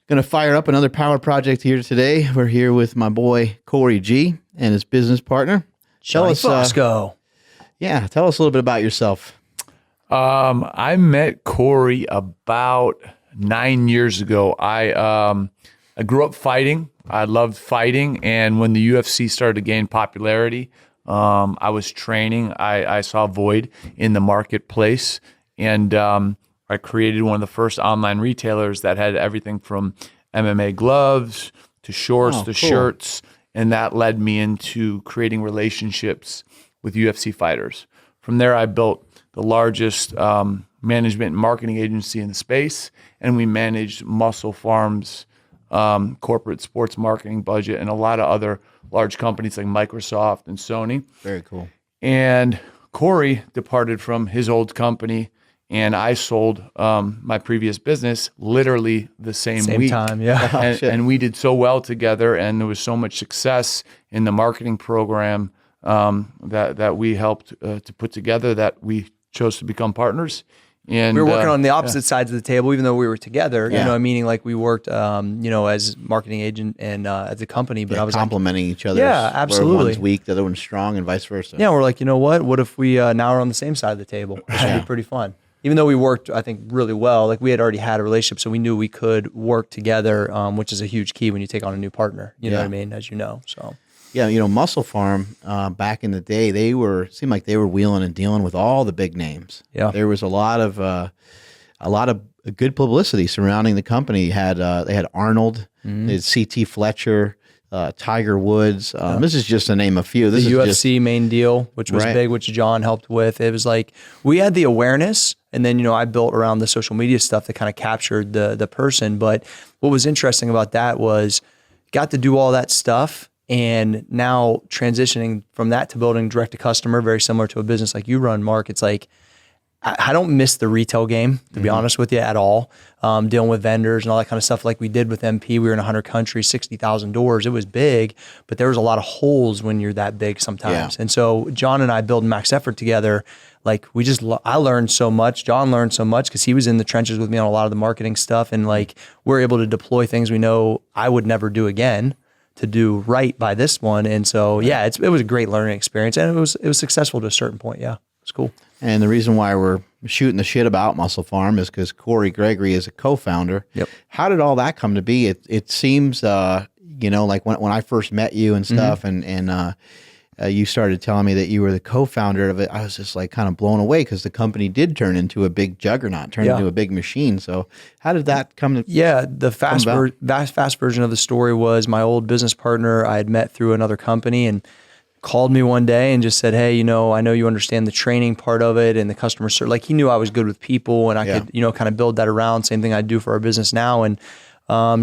Going to fire up another power project here today. We're here with my boy Cory G and his business partner. John Fosco. Tell us a little bit about yourself. I met Cory about 9 years ago. I grew up fighting. I loved fighting, and when the UFC started to gain popularity, I was training. I saw a void in the marketplace, and I created one of the first online retailers that had everything from MMA gloves to shorts to shirts, and that led me into creating relationships with UFC fighters. From there, I built the largest management and marketing agency in the space, and we managed MusclePharm's corporate sports marketing budget and a lot of other large companies like Microsoft and Sony. Very cool. And Cory departed from his old company, and I sold my previous business literally the same week. Time, yeah. And we did so well together, and there was so much success in the marketing program that we helped to put together that we chose to become partners. And we were working on the opposite sides of the table, even though we were together, meaning like we worked, as marketing agent and as a company, but I was complimenting each other. Yeah, absolutely. Where one's weak, the other one's strong, and vice versa. Yeah, we're like, you know what if we now are on the same side of the table? This would be pretty fun. Even though we worked, I think, really well, like we had already had a relationship, so we knew we could work together, which is a huge key when you take on a new partner, you know what I mean, as you know, so. Yeah, MusclePharm, back in the day, seemed like they were wheeling and dealing with all the big names. Yeah. There was a lot of good publicity surrounding the company. They had Arnold, they had C.T. Fletcher, Tiger Woods. This is just to name a few. This the is UFC main deal, which was big, which John helped with. It was like we had the awareness, and then I built around the social media stuff that kind of captured the person. But what was interesting about that was got to do all that stuff. And now transitioning from that to building direct to customer, very similar to a business like you run, Mark, it's like, I don't miss the retail game, to be honest with you, at all. Dealing with vendors and all that kind of stuff like we did with MP. We were in 100 countries, 60,000 doors. It was big, but there was a lot of holes when you're that big sometimes. Yeah. And so John and I building Max Effort together, like I learned so much. John learned so much because he was in the trenches with me on a lot of the marketing stuff. And like, we're able to deploy things we know I would never do again to do right by this one. And so, it was a great learning experience, and it was successful to a certain point. Yeah, it's cool. And the reason why we're shooting the shit about MusclePharm is because Cory Gregory is a co-founder. Yep. How did all that come to be? It seems, like when I first met you and stuff, and you started telling me that you were the co-founder of it, I was just like kind of blown away because the company did turn into a big juggernaut, into a big machine. So how did that come to? Yeah, the fast version of the story was my old business partner I had met through another company and called me one day and just said, hey, I know you understand the training part of it and the customer service. Like he knew I was good with people and I could, kind of build that around. Same thing I do for our business now. And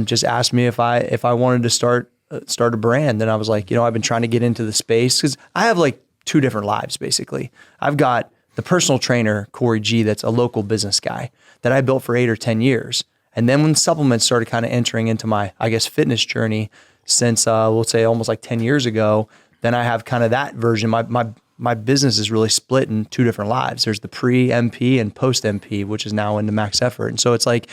just asked me if I wanted to start a brand. And I was like, I've been trying to get into the space because I have like two different lives, basically. I've got the personal trainer, Cory G, that's a local business guy that I built for 8 or 10 years. And then when supplements started kind of entering into my, fitness journey since, we'll say almost like 10 years ago, then I have kind of that version. My business is really split in two different lives. There's the pre-MP and post-MP, which is now into Max Effort. And so it's like,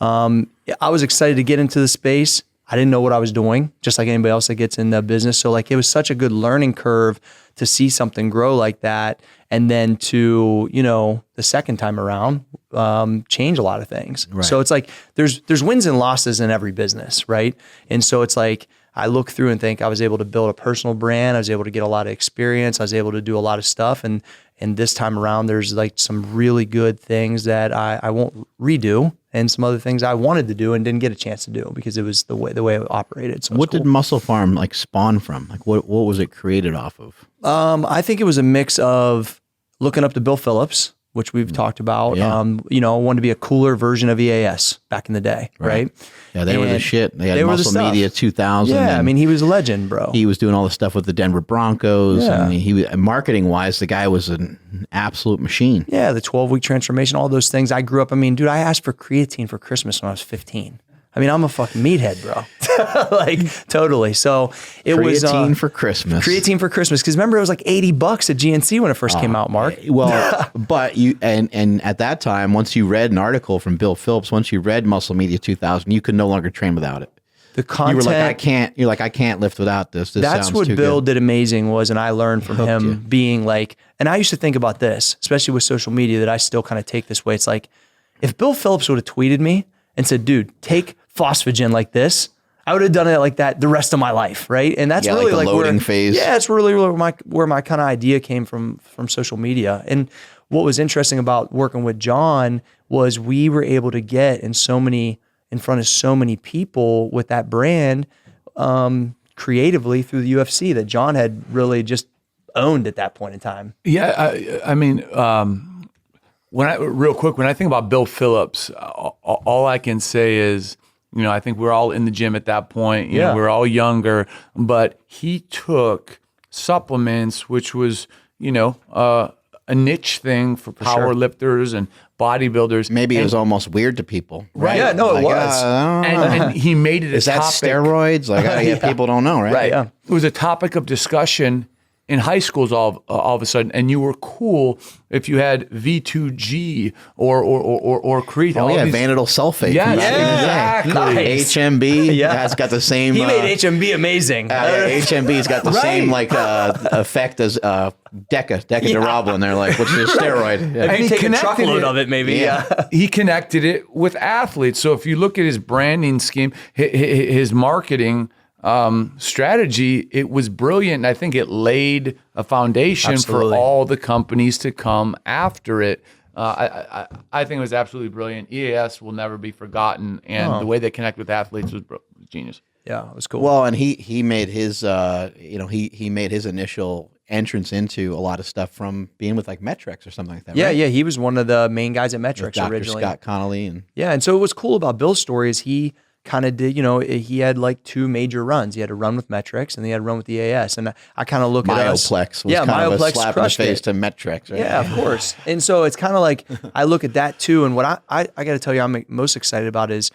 I was excited to get into the space. I didn't know what I was doing, just like anybody else that gets in the business. So like, it was such a good learning curve to see something grow like that. And then to, the second time around, change a lot of things. Right. So it's like, there's wins and losses in every business, right? And so it's like, I look through and think I was able to build a personal brand. I was able to get a lot of experience. I was able to do a lot of stuff. And this time around, there's like some really good things that I won't redo, and some other things I wanted to do and didn't get a chance to do because it was the way it operated. So what did MusclePharm like spawn from? Like what was it created off of? I think it was a mix of looking up to Bill Phillips, which we've talked about. Yeah. Wanted to be a cooler version of EAS back in the day, right? Yeah, they were the shit. They had Muscle Media 2000. Yeah, he was a legend, bro. He was doing all the stuff with the Denver Broncos. Yeah. He was, marketing-wise, the guy was an absolute machine. Yeah, the 12-week transformation, all those things. I grew up, I asked for creatine for Christmas when I was 15. I mean, I'm a fucking meathead, bro. Like totally. So it was creatine for Christmas. Creatine for Christmas. Cause remember it was like $80 at GNC when it first came out, Mark. Well, but you, and at that time, once you read an article from Bill Phillips, once you read Muscle Media 2000, you could no longer train without it. The content. You were like, I can't lift without this. That's sounds what too Bill good. did amazing was, and I learned from him being like, and I used to think about this, especially with social media, that I still kind of take this way. It's like, if Bill Phillips would have tweeted me and said, dude, take phosphagen like this, I would have done it like that the rest of my life, right? And that's really like the loading phase. Yeah, it's really where my kind of idea came from social media. And what was interesting about working with John was we were able to get in front of so many people with that brand creatively through the UFC that John had really just owned at that point in time. Yeah, I mean, when I think about Bill Phillips, all I can say is, you know, I think we're all in the gym at that point. You know, we're all younger, but he took supplements, which was, you know, a niche thing for power lifters and bodybuilders. Maybe it was almost weird to people. Right. Yeah, no, it was. And he made it Is that steroids? Like, people don't know, right? Right, yeah. It was a topic of discussion in high schools all of a sudden, and you were cool if you had V2G or creatine. Oh yeah, vanadyl sulfate. Yeah, exactly. Nice. HMB has got the same. He made HMB amazing. HMB's got the same like effect as Deca-Durabolin. They're like, which is a steroid. Yeah. And he take a truckload of it, maybe. Yeah. He connected it with athletes. So if you look at his branding scheme, his marketing strategy, it was brilliant. And I think it laid a foundation for all the companies to come after it. I think it was absolutely brilliant. EAS will never be forgotten. And the way they connect with athletes was genius. Yeah, it was cool. Well, and he made his, he made his initial entrance into a lot of stuff from being with like Metrex or something like that. Yeah, right? yeah, he was one of the main guys at Metrex Dr. originally. Scott Connolly. And so what's cool about Bill's story is he kind of did, he had like two major runs. He had a run with Metrex and he had a run with the EAS. And I kind of look at us. Myoplex was kind of a slap in the face it. to Metrex, right? Yeah, of course. And so it's kind of like, I look at that too. And what I got to tell you, I'm most excited about is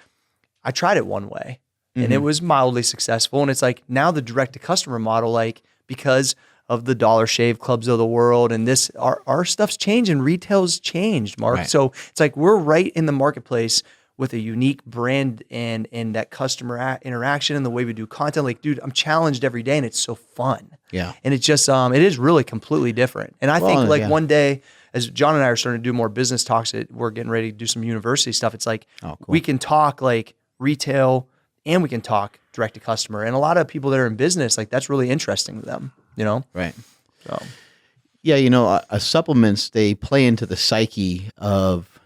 I tried it one way and it was mildly successful. And it's like now the direct to customer model, like because of the Dollar Shave Clubs of the world and this, our stuff's changed and retail's changed, Mark. Right. So it's like, we're right in the marketplace with a unique brand and that customer interaction and the way we do content. Like, dude, I'm challenged every day and it's so fun. Yeah. And it's just, it is really completely different. And I think like one day, as John and I are starting to do more business talks, we're getting ready to do some university stuff. It's like, we can talk like retail and we can talk direct to customer. And a lot of people that are in business, like that's really interesting to them, Right. So. Yeah, supplements, they play into the psyche of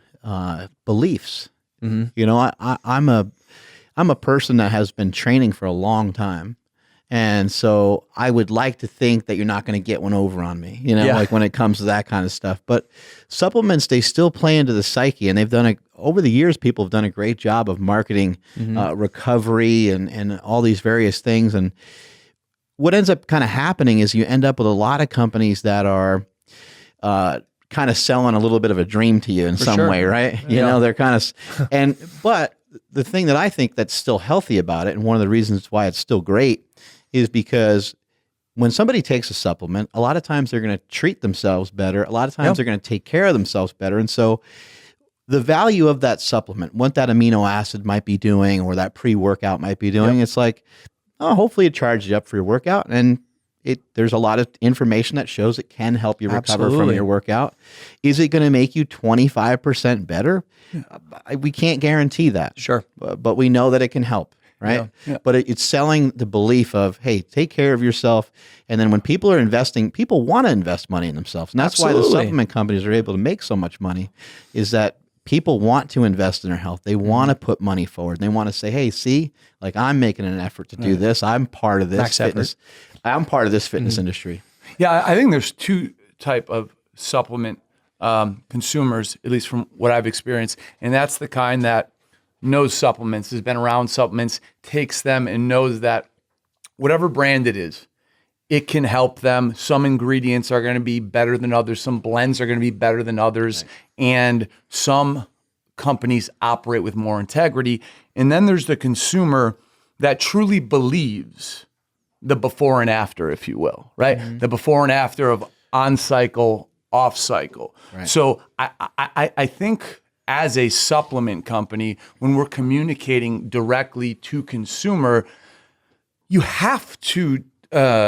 beliefs. I'm a person that has been training for a long time. And so I would like to think that you're not going to get one over on me, like when it comes to that kind of stuff. But supplements, they still play into the psyche, and they've done over the years, people have done a great job of marketing recovery and all these various things. And what ends up kind of happening is you end up with a lot of companies that are kind of selling a little bit of a dream to you in some way, right? They're kind of, but the thing that I think that's still healthy about it, and one of the reasons why it's still great, is because when somebody takes a supplement, a lot of times they're going to treat themselves better. A lot of times they're going to take care of themselves better. And so the value of that supplement, what that amino acid might be doing or that pre-workout might be doing, it's like, hopefully it charges you up for your workout. And there's a lot of information that shows it can help you recover from your workout. Is it going to make you 25% better? We can't guarantee that. Sure. But we know that it can help, right? Yeah. But it's selling the belief of, hey, take care of yourself. And then when people are investing, people want to invest money in themselves. And that's why the supplement companies are able to make so much money, is that people want to invest in their health. They want to put money forward. They want to say, hey, see, like I'm making an effort to do this. I'm part of this fitness. I'm part of this fitness industry. Yeah, I think there's two type of supplement consumers, at least from what I've experienced, and that's the kind that knows supplements, has been around supplements, takes them and knows that whatever brand it is, it can help them. Some ingredients are going to be better than others. Some blends are going to be better than others. Right. And some companies operate with more integrity. And then there's the consumer that truly believes the before and after, if you will, right? The before and after of on cycle, off cycle. Right. So I think as a supplement company, when we're communicating directly to consumer, you have to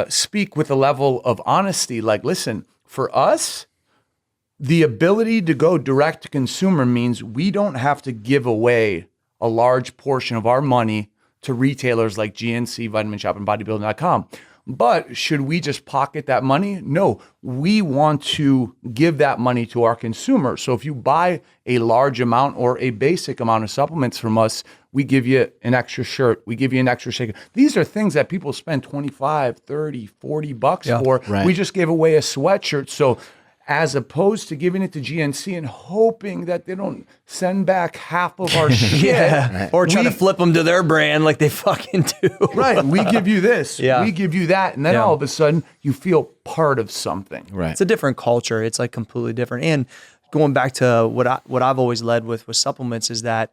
speak with a level of honesty. Like, listen, for us, the ability to go direct to consumer means we don't have to give away a large portion of our money to retailers like GNC, Vitamin Shop, and Bodybuilding.com. But should we just pocket that money? No, we want to give that money to our consumer. So if you buy a large amount or a basic amount of supplements from us, we give you an extra shirt. We give you an extra shaker. These are things that people spend 25, 30, 40 bucks for. Right. We just gave away a sweatshirt. So as opposed to giving it to GNC and hoping that they don't send back half of our shit. Right. Or trying to flip them to their brand like they fucking do. Right. We give you this. Yeah. We give you that. And then all of a sudden you feel part of something. Right. It's a different culture. It's like completely different. And going back to what I've always led with supplements is that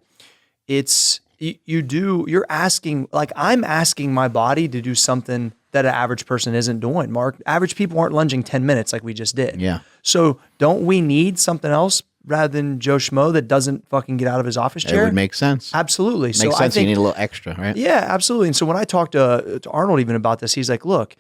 you're asking, like I'm asking my body to do something that an average person isn't doing, Mark. Average people aren't lunging 10 minutes like we just did. Yeah. So don't we need something else rather than Joe Schmo that doesn't fucking get out of his office chair? It would make sense. Absolutely. Makes sense. You need a little extra, right? Yeah, absolutely. And so when I talked to Arnold even about this, he's like, look,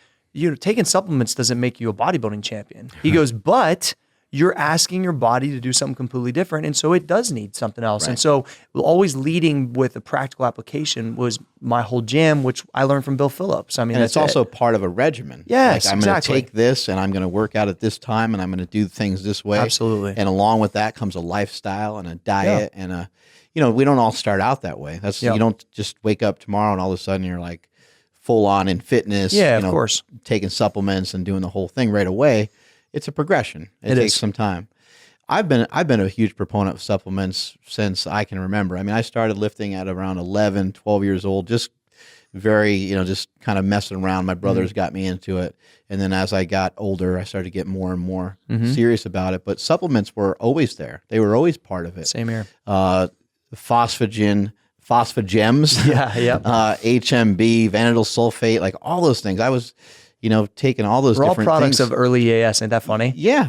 taking supplements doesn't make you a bodybuilding champion. He goes, but you're asking your body to do something completely different. And so it does need something else. Right. And so always leading with a practical application was my whole jam, which I learned from Bill Phillips. I mean, And it's also part of a regimen. Yes, like I'm going to take this and I'm going to work out at this time and I'm going to do things this way. Absolutely. And along with that comes a lifestyle and a diet and a, we don't all start out that way. You don't just wake up tomorrow and all of a sudden you're like full on in fitness. Yeah, of course. Taking supplements and doing the whole thing right away. It's a progression. It takes some time. I've been a huge proponent of supplements since I can remember. I mean, I started lifting at around 11, 12 years old, just very, just kind of messing around. My brothers got me into it. And then as I got older, I started to get more and more serious about it. But supplements were always there. They were always part of it. Same here. Phosphagems, HMB, vanadyl sulfate, like all those things. I was taking all those different products things. of early EAS. Ain't that funny? Yeah.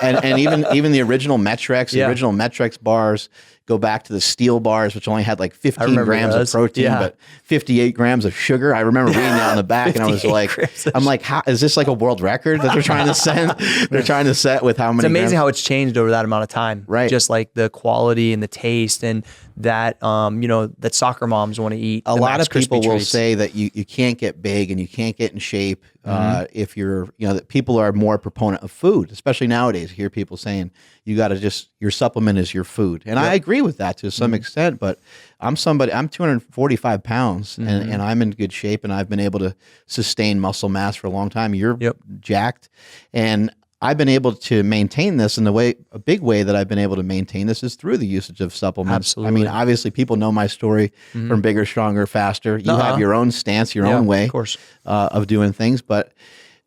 And even the original Metrex, the original Metrex bars go back to the steel bars, which only had like 15 grams of protein, but 58 grams of sugar. I remember reading that on the back and I was like, how is this like a world record that they're trying to send? They're trying to set with how many It's amazing grams? how it's changed over that amount of time. Right. Just like the quality and the taste and that, that soccer moms want to eat. A lot of people will say that you can't get big and you can't get in shape if you're, that people are more proponent of food, especially nowadays. You hear people saying you got to your supplement is your food. And I agree with that to some extent, but I'm 245 pounds and I'm in good shape and I've been able to sustain muscle mass for a long time. You're jacked. And I've been able to maintain this in a big way that I've been able to maintain this is through the usage of supplements. Absolutely. I mean, obviously people know my story from Bigger, Stronger, Faster. You have your own stance, your own way of course. Of doing things, but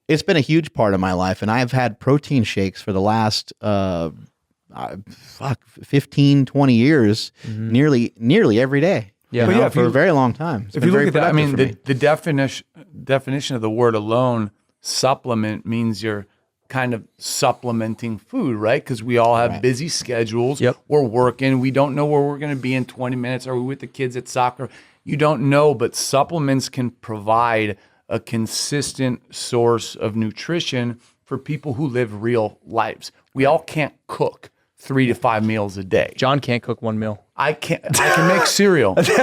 it's been a huge part of my life. And I've had protein shakes for the last 15, 20to years, nearly every day. Yeah. For a very long time. If you look at that, I mean, the definition of the word alone, supplement, means you're kind of supplementing food, right? Because we all have busy schedules. We're working. We don't know where we're going to be in 20 minutes. Are we with the kids at soccer? You don't know, but supplements can provide a consistent source of nutrition for people who live real lives. We all can't cook 3 to 5 meals a day. John can't cook one meal. I can make cereal. Okay?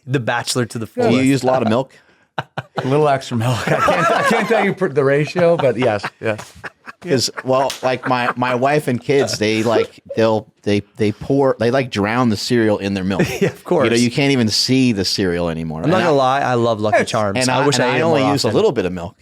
The Bachelor to the fullest. Do you use a lot of milk? A little extra milk. I can't tell you the ratio, but yes. Because like my wife and kids, they drown the cereal in their milk. Yeah, of course. You can't even see the cereal anymore. I'm not gonna lie, I love Lucky Charms. And I wish I only use a little bit of milk.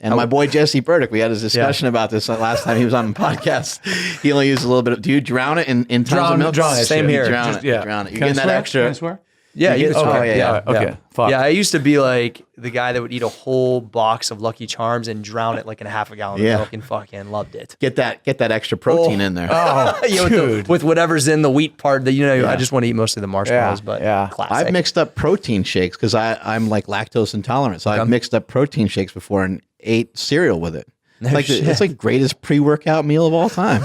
And my boy Jesse Burdick, we had a discussion about this last time he was on the podcast. He only used a little bit. Do you drown it in tons of milk? Drown it. Same here. Drown it. Drown it. You're getting that extra. Can I swear? Yeah, you get- can oh, swear. yeah. Okay. Fuck. Yeah, I used to be like the guy that would eat a whole box of Lucky Charms and drown it like in a half a gallon of milk and fucking loved it. Get that extra protein in there. Oh, Yeah, with whatever's in the wheat part that, I just want to eat mostly the marshmallows, but classic. I've mixed up protein shakes because I'm like lactose intolerant. So I've mixed up protein shakes before and ate cereal with it. It's like greatest pre-workout meal of all time.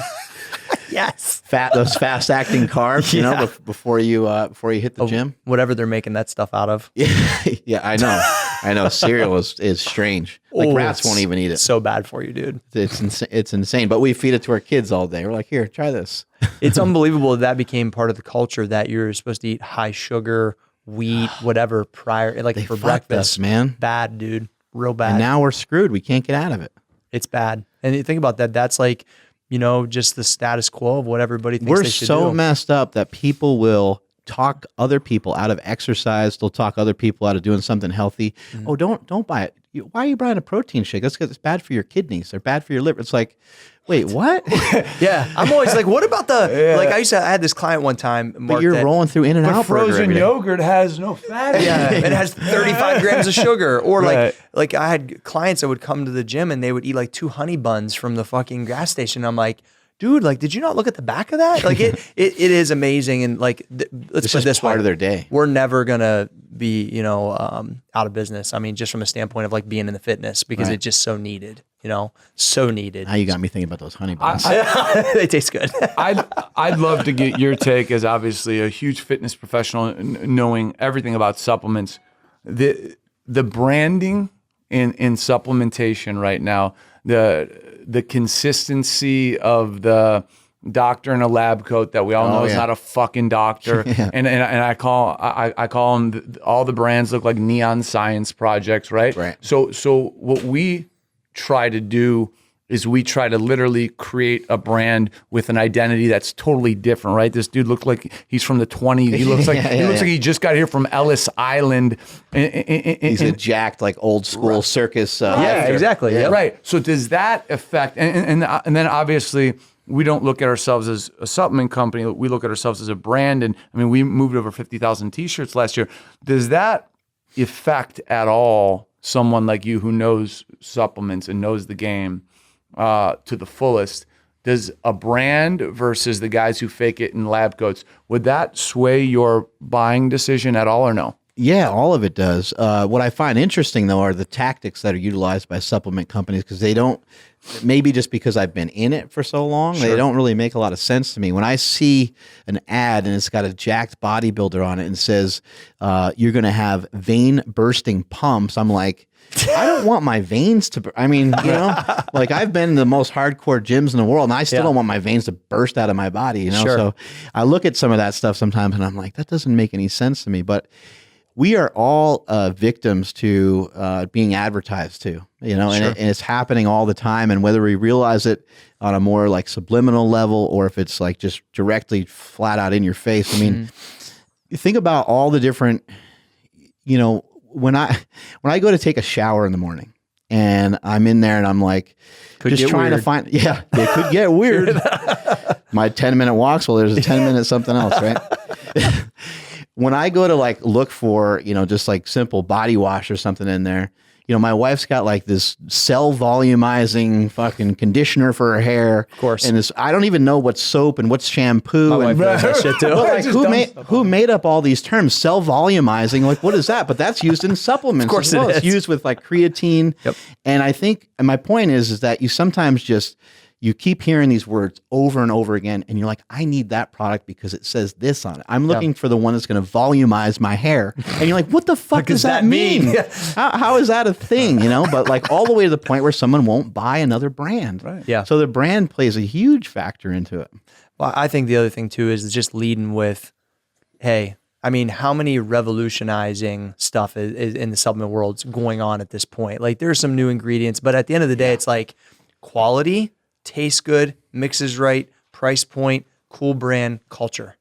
Yes. Those fast acting carbs, before you hit the gym. Whatever they're making that stuff out of. Yeah, I know. Cereal is strange. Like rats won't even eat it. So bad for you, dude. It's insane. But we feed it to our kids all day. We're like, here, try this. It's unbelievable that became part of the culture that you're supposed to eat high sugar, wheat, whatever prior, like for breakfast. Us, man. Bad, dude. Real bad. And now we're screwed. We can't get out of it. It's bad. And you think about that. That's like, just the status quo of what everybody thinks We're they should so do. messed up that people will talk other people out of exercise. They'll talk other people out of doing something healthy. Mm-hmm. Oh, don't buy it. Why are you buying a protein shake? That's because it's bad for your kidneys. They're bad for your liver. It's like, wait, what? Yeah. I'm always like, what about like I had this client one time. But you're rolling through In-N-Out Burger frozen every day. yogurt has no fat. Yeah, it has 35 grams of sugar. Or like I had clients that would come to the gym and they would eat like 2 honey buns from the fucking gas station. I'm like, dude, like, did you not look at the back of that? Like, it is amazing. And like, let's put it this part way. of their day. We're never gonna be, out of business. I mean, just from a standpoint of like being in the fitness because it's just so needed. So needed. Now you got me thinking about those honey buns. They taste good. I'd love to get your take as obviously a huge fitness professional, knowing everything about supplements. The branding in supplementation right now, the consistency of the doctor in a lab coat that we all know is not a fucking doctor, and I call them all the brands look like neon science projects, right? Right. So what we try to do is we try to literally create a brand with an identity that's totally different, right? This dude looks like he's from the 20s. He looks like like he just got here from Ellis Island. He's a jacked, like old school circus. Yeah, exactly. Yeah. Right. So does that affect? And then obviously we don't look at ourselves as a supplement company. We look at ourselves as a brand. And I mean, we moved over 50,000 T-shirts last year. Does that affect at all someone like you who knows supplements and knows the game to the fullest? Does a brand versus the guys who fake it in lab coats, would that sway your buying decision at all or no? Yeah, all of it does. What I find interesting, though, are the tactics that are utilized by supplement companies because they don't, maybe just because I've been in it for so long, they don't really make a lot of sense to me. When I see an ad and it's got a jacked bodybuilder on it and says, you're going to have vein bursting pumps, I'm like, I don't want my veins to, like I've been in the most hardcore gyms in the world and I still don't want my veins to burst out of my body, So I look at some of that stuff sometimes and I'm like, that doesn't make any sense to me. But we are all victims to being advertised to, and it's happening all the time. And whether we realize it on a more like subliminal level or if it's like just directly flat out in your face. I mean, you think about all the different, when I go to take a shower in the morning and I'm in there and I'm like, just trying to find, it could get weird. My 10-minute walks, well, there's a 10-minute something else, right? When I go to like look for, just like simple body wash or something in there, my wife's got like this cell volumizing fucking conditioner for her hair. Of course. And I don't even know what's soap and what's shampoo. My wife does that shit too. Like, who made up all these terms? Cell volumizing, like what is that? But that's used in supplements. Of course as well. it is. It's used with like creatine. Yep. And I think, and my point is that you sometimes just, you keep hearing these words over and over again, and you're like, I need that product because it says this on it. I'm looking for the one that's going to volumize my hair. And you're like, what the fuck does that mean? How is that a thing, But like all the way to the point where someone won't buy another brand. Right. Yeah. So the brand plays a huge factor into it. Well, I think the other thing too is just leading with, hey, I mean, how many revolutionizing stuff is in the supplement world is going on at this point? Like there's some new ingredients, but at the end of the day, it's like quality, tastes good, mixes right, price point, cool brand, culture.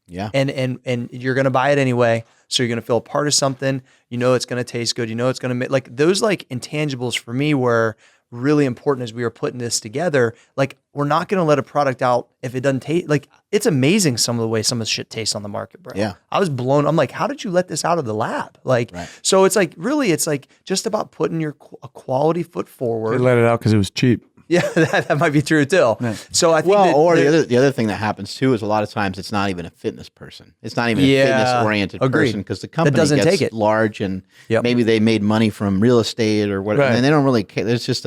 Yeah. And you're going to buy it anyway. So you're going to feel a part of something. It's going to taste good. It's going to make like those like intangibles for me were really important as we were putting this together. Like we're not going to let a product out if it doesn't taste like. It's amazing some of the way some of the shit tastes on the market, bro. Yeah. I was blown. I'm like, how did you let this out of the lab? Like, so it's like, really, it's like just about putting a quality foot forward. They let it out because it was cheap. Yeah, that might be true too. Yeah. So I think the other thing that happens too is a lot of times it's not even a fitness person. It's not even a fitness oriented person because the company doesn't gets take it. large and maybe they made money from real estate or whatever, and they don't really care. It's just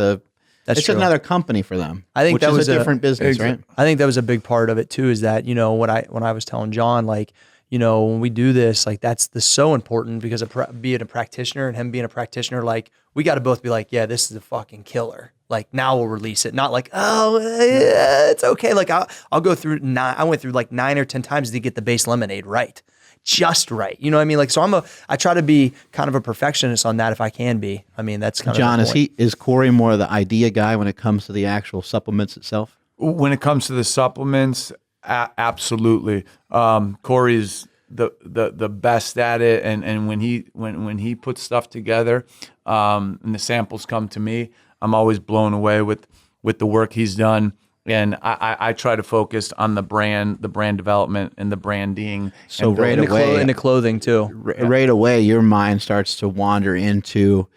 it's another company for them. I think which that is was a different business, right? I think that was a big part of it too. Is that when I was telling John, like, when we do this, like that's so important because being a practitioner and him being a practitioner, like we got to both be like, yeah, this is a fucking killer. Like now we'll release it. Not like, oh, yeah, it's okay. Like I'll go through I went through like 9 or 10 times to get the base lemonade right. Just right. You know what I mean? Like, so I try to be kind of a perfectionist on that if I can be. I mean, that's kind John, of the point. is Cory more the idea guy when it comes to the actual supplements itself? When it comes to the supplements, absolutely. Cory's the best at it, and when he puts stuff together, and the samples come to me, I'm always blown away with the work he's done. And I try to focus on the brand development and the branding. So and right away, into clothing too. Right away, your mind starts to wander into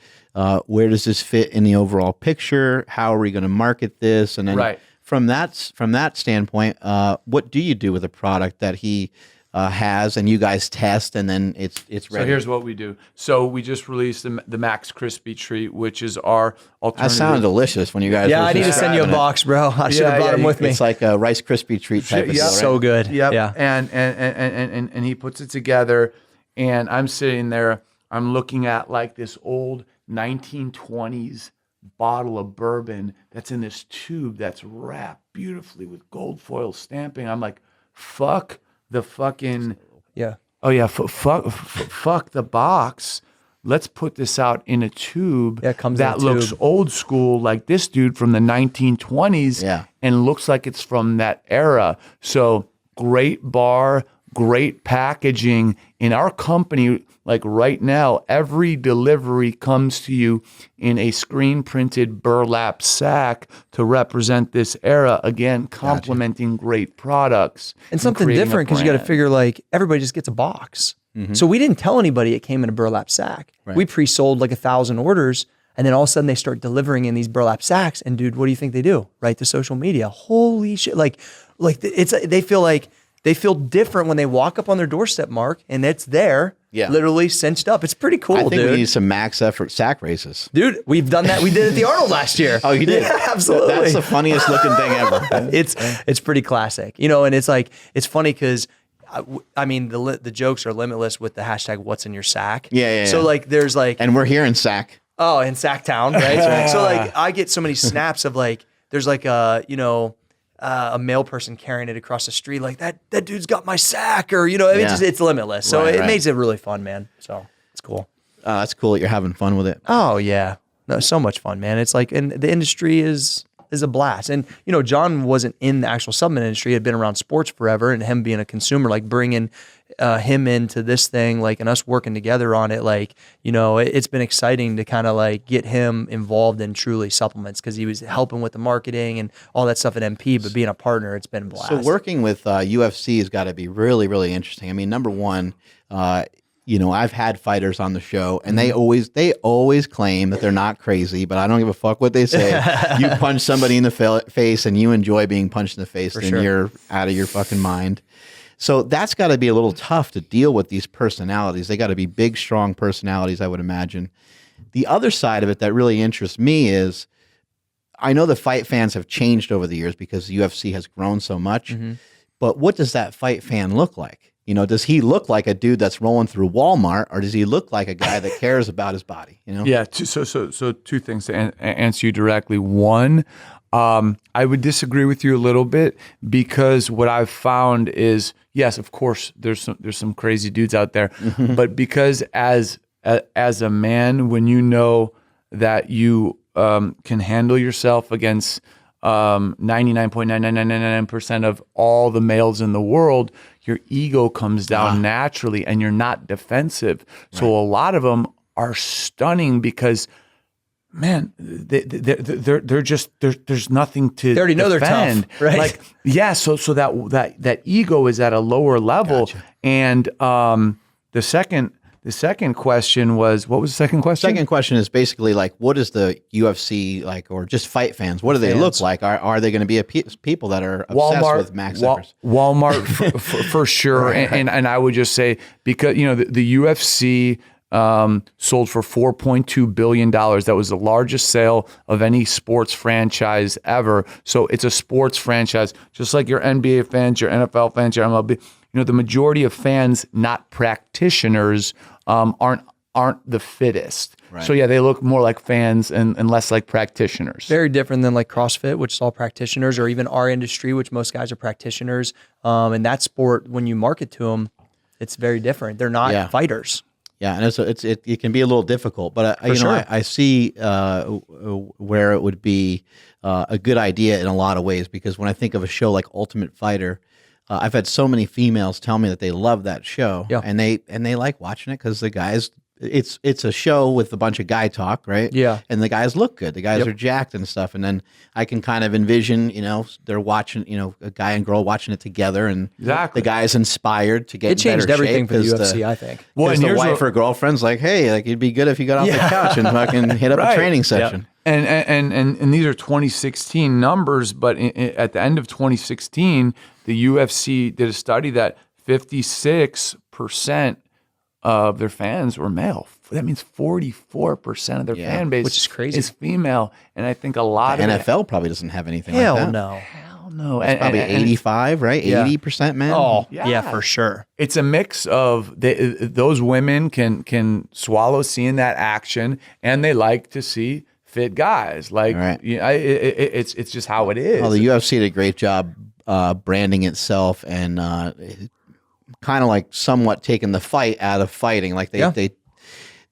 where does this fit in the overall picture? How are we going to market this? And then from that standpoint, what do you do with a product that he has and you guys test and then it's ready? So here's what we do. So we just released the Max Crispy treat, which is our alternative. That sounded delicious when you guys. Yeah, I need to send you a box, bro. I should have brought them with me. It's like a Rice Krispie treat type of deal, right? So good. Yep. Yeah. And he puts it together, and I'm sitting there. I'm looking at like this old 1920s bottle of bourbon that's in this tube that's wrapped beautifully with gold foil stamping. I'm like, fuck the fucking fuck the box. Let's put this out in a tube that looks old school, like this dude from the 1920s, and looks like it's from that era. So great bar, great packaging. In our company, like right now, every delivery comes to you in a screen printed burlap sack to represent this era. Again, complementing great products. And something different because you got to figure like everybody just gets a box. Mm-hmm. So we didn't tell anybody it came in a burlap sack. Right. We pre-sold like 1,000 orders. And then all of a sudden they start delivering in these burlap sacks. And dude, what do you think they do? Right to social media. Holy shit. Like they feel different when they walk up on their doorstep, Mark, and it's there, literally cinched up. It's pretty cool, dude. I think we need some max effort sack races. Dude, we've done that. We did it at the Arnold last year. Oh, you did? Yeah, absolutely. That's the funniest looking thing ever. It's pretty classic. And it's like, it's funny because I mean, the jokes are limitless with the hashtag what's in your sack. Yeah. So like there's like. And we're here in Sac. Oh, in Sacktown, right? So like I get so many snaps of like, there's like a male person carrying it across the street, like that dude's got my sack, or it's limitless. So it makes it really fun, man. So it's cool. That's cool that you're having fun with it. Oh yeah, no, so much fun, man. It's like, and the industry is a blast. And John wasn't in the actual supplement industry; he had been around sports forever, and him being a consumer, like bringing him into this thing, like, and us working together on it, like, it's been exciting to kind of like get him involved in truly supplements because he was helping with the marketing and all that stuff at MP, but being a partner, it's been a blast. So working with UFC has got to be really, really interesting. I mean, number one, I've had fighters on the show and they always claim that they're not crazy, but I don't give a fuck what they say. You punch somebody in the face and you enjoy being punched in the face, then you're out of your fucking mind. So that's got to be a little tough to deal with these personalities. They got to be big, strong personalities, I would imagine. The other side of it that really interests me is I know the fight fans have changed over the years because the UFC has grown so much, but what does that fight fan look like? Does he look like a dude that's rolling through Walmart, or does he look like a guy that cares about his body? Yeah. So two things to answer you directly. One, I would disagree with you a little bit because what I've found is, yes, of course, there's some crazy dudes out there, but because as a man, when you know that you can handle yourself against 99.9999% of all the males in the world, your ego comes down naturally and you're not defensive. So a lot of them are stunning because, man, they're just there's nothing to. They already know defend. they're tough, right? Like, yeah, so that ego is at a lower level. Gotcha. And the second question was, what was the second question? Second question is basically like, what is the UFC like, or just fight fans? What do they look like? Are they going to be people that are obsessed with Max Evers? Walmart for sure. Right. And I would just say, because the UFC sold for $4.2 billion. That was the largest sale of any sports franchise ever. So it's a sports franchise, just like your NBA fans, your NFL fans, your MLB. The majority of fans, not practitioners, aren't the fittest. Right. So yeah, they look more like fans and less like practitioners. Very different than like CrossFit, which is all practitioners, or even our industry, which most guys are practitioners. And that sport, when you market to them, it's very different. They're not fighters. Yeah, and it can be a little difficult, but I see where it would be a good idea in a lot of ways, because when I think of a show like Ultimate Fighter, I've had so many females tell me that they love that show, and they like watching it because the guys. It's a show with a bunch of guy talk, right? Yeah. And the guys look good. The guys are jacked and stuff. And then I can kind of envision, they're watching, a guy and girl watching it together, and Exactly. the guy's inspired to get It changed better everything shape for the UFC, I think. Well, and the here's wife or girlfriend's like, hey, like it'd be good if you got off the couch and fucking hit up a training session. And these are 2016 numbers, but at the end of 2016, the UFC did a study that 56% of their fans were male. That means 44% of their fan base, which is crazy, is female. And I think a lot of NFL probably doesn't have anything hell like that. no. Hell no. It's probably 85, right? 80% men. Oh, yeah, for sure. It's a mix of those women can swallow seeing that action, and they like to see fit guys. Like, it's just how it is. Well, the UFC did a great job branding itself and kind of like somewhat taking the fight out of fighting. Like they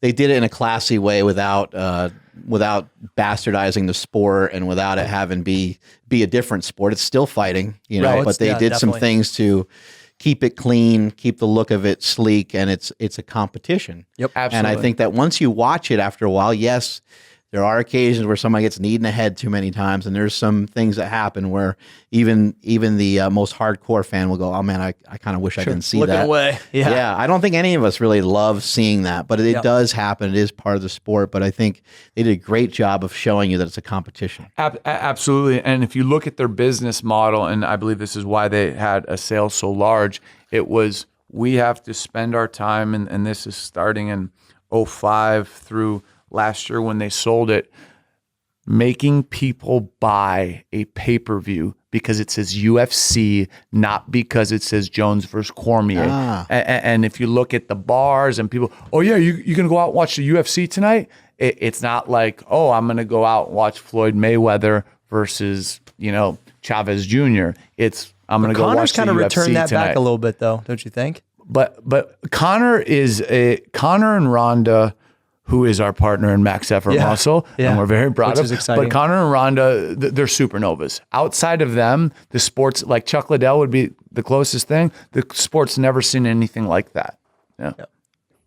did it in a classy way without bastardizing the sport and without it having be a different sport. It's still fighting, but they did some things to keep it clean, keep the look of it sleek, and it's a competition. Yep, absolutely. And I think that once you watch it after a while, yes, there are occasions where somebody gets kneed in the head too many times, and there's some things that happen where even the most hardcore fan will go, "Oh man, I kind of wish I didn't see Looking that." away. Yeah. I don't think any of us really love seeing that, but it does happen. It is part of the sport. But I think they did a great job of showing you that it's a competition. Absolutely. And if you look at their business model, and I believe this is why they had a sale so large, it was, we have to spend our time, and this is starting in 2005 through last year when they sold it, making people buy a pay-per-view because it says UFC, not because it says Jones versus Cormier. And if you look at the bars and people, oh yeah, you're going to go out and watch the UFC tonight? It's not like, oh, I'm going to go out and watch Floyd Mayweather versus, Chavez Jr. It's, I'm going to go watch the UFC tonight. Connor's kind of returned that back a little bit though, don't you think? But Connor and Ronda, who is our partner in Max Effort Muscle, and we're very proud of. But Connor and Ronda, they're supernovas. Outside of them, the sports, like Chuck Liddell would be the closest thing. The sport's never seen anything like that. Yeah.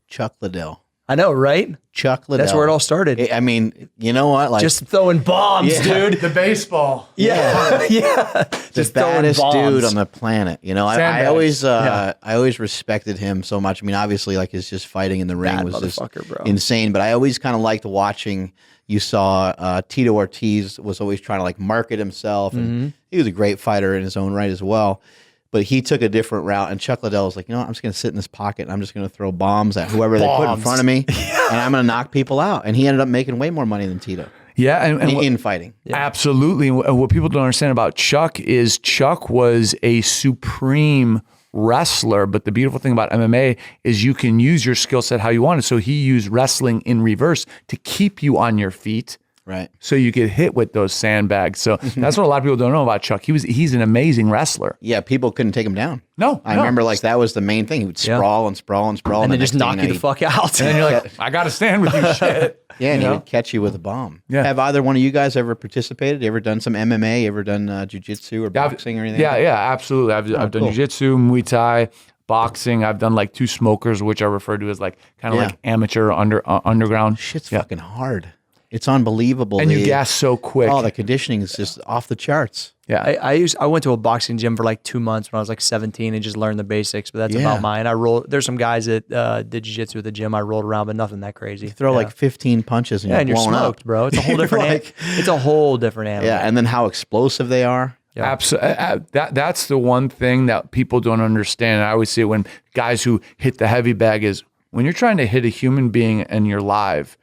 Chuck Liddell. I know, right? Chuck Liddell. That's where it all started. I mean, you know what? Like, just throwing bombs, dude. The baseball. Yeah. The baddest dude on the planet. I always respected him so much. I mean, obviously, like his just fighting in the ring was just insane. But I always kind of liked watching. You saw Tito Ortiz was always trying to like market himself, and he was a great fighter in his own right as well. But he took a different route, and Chuck Liddell was like, I'm just going to sit in this pocket, and I'm just going to throw bombs at whoever they put in front of me, and I'm going to knock people out. And he ended up making way more money than Tito. Yeah, and in fighting. Yeah. Absolutely. And what people don't understand about Chuck is Chuck was a supreme wrestler, but the beautiful thing about MMA is you can use your skill set how you want it. So he used wrestling in reverse to keep you on your feet. Right. So you get hit with those sandbags. So that's what a lot of people don't know about Chuck. He's an amazing wrestler. Yeah, people couldn't take him down. No. I remember like that was the main thing. He would sprawl and sprawl and sprawl. And then just knock you the fuck out. And then you're like, I got to stand with you, shit. Yeah, and he would catch you with a bomb. Yeah. Have either one of you guys ever participated? You ever done some MMA? You ever done jiu-jitsu or boxing or anything? Yeah, absolutely. I've done jiu-jitsu, Muay Thai, boxing. I've done like two smokers, which I refer to as like kind of like amateur underground. Shit's fucking hard. It's unbelievable. And you gas so quick. Oh, the conditioning is just off the charts. Yeah. I went to a boxing gym for like 2 months when I was like 17 and just learned the basics, but that's about mine. There's some guys that did jiu-jitsu at the gym I rolled around, but nothing that crazy. You throw like 15 punches and you're blown smoked, up. bro. It's a whole different it's a whole different animal. Yeah, and then how explosive they are. Yeah. Absolutely. That's the one thing that people don't understand. I always say when guys who hit the heavy bag is when you're trying to hit a human being and you're live,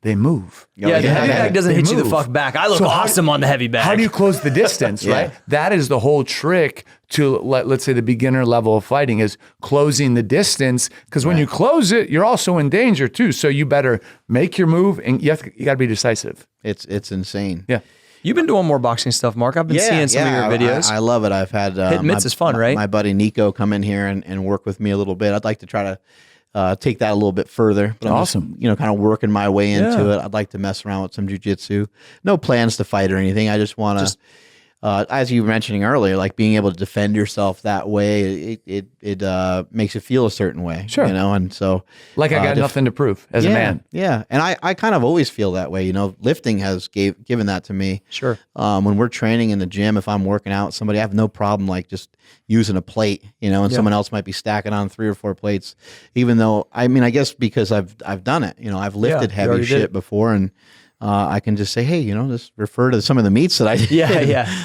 they move. Yeah, the heavy bag doesn't hit you the fuck back. I look awesome on the heavy bag. How do you close the distance, right? That is the whole trick to, let's say, the beginner level of fighting is closing the distance. Because when you close it, you're also in danger too. So you better make your move, and you got to be decisive. It's insane. Yeah. You've been doing more boxing stuff, Mark. I've been seeing some of your videos. I love it. I've had hitting mitts is fun, right? My buddy Nico come in here and work with me a little bit. I'd like to try to take that a little bit further. But I'm just, kind of working my way into it. I'd like to mess around with some jiu-jitsu. No plans to fight or anything. I just want to, as you were mentioning earlier, like being able to defend yourself that way, it makes you feel a certain way. Sure. And so. Like I got nothing to prove as a man. Yeah. And I kind of always feel that way. Lifting has given that to me. Sure. When we're training in the gym, if I'm working out with somebody, I have no problem like just using a plate, and someone else might be stacking on 3 or 4 plates, even though, I guess because I've done it, I've lifted heavy shit before, and I can just say, hey, just refer to some of the meets that I did.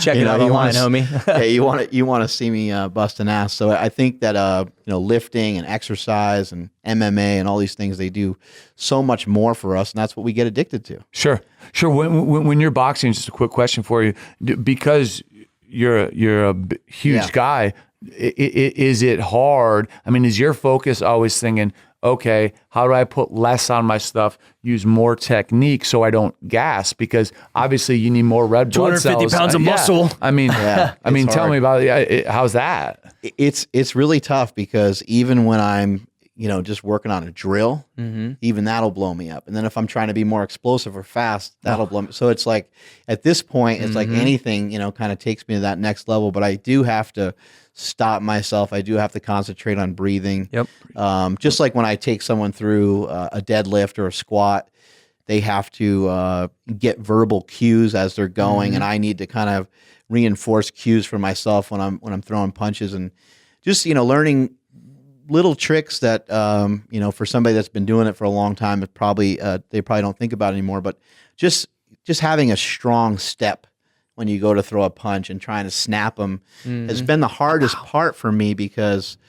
Check it out online, homie. You want to see me bust an ass. So I think that lifting and exercise and MMA and all these things, they do so much more for us, and that's what we get addicted to. Sure. When you're boxing, just a quick question for you, because you're a huge guy, is it hard? Is your focus always thinking, okay, how do I put less on my stuff, use more technique so I don't gas? Because obviously you need more red blood cells. 250 pounds of muscle. Tell me about it. How's that? It's really tough because even when I'm, just working on a drill, even that'll blow me up. And then if I'm trying to be more explosive or fast, that'll blow me. So it's like, at this point, it's like anything, kind of takes me to that next level, but I do have to stop myself. I do have to concentrate on breathing. Yep. Just like when I take someone through a deadlift or a squat, they have to get verbal cues as they're going, and I need to kind of reinforce cues for myself when I'm throwing punches, and just learning little tricks that for somebody that's been doing it for a long time, it probably they probably don't think about anymore. But just having a strong step when you go to throw a punch and trying to snap them has been the hardest part for me, because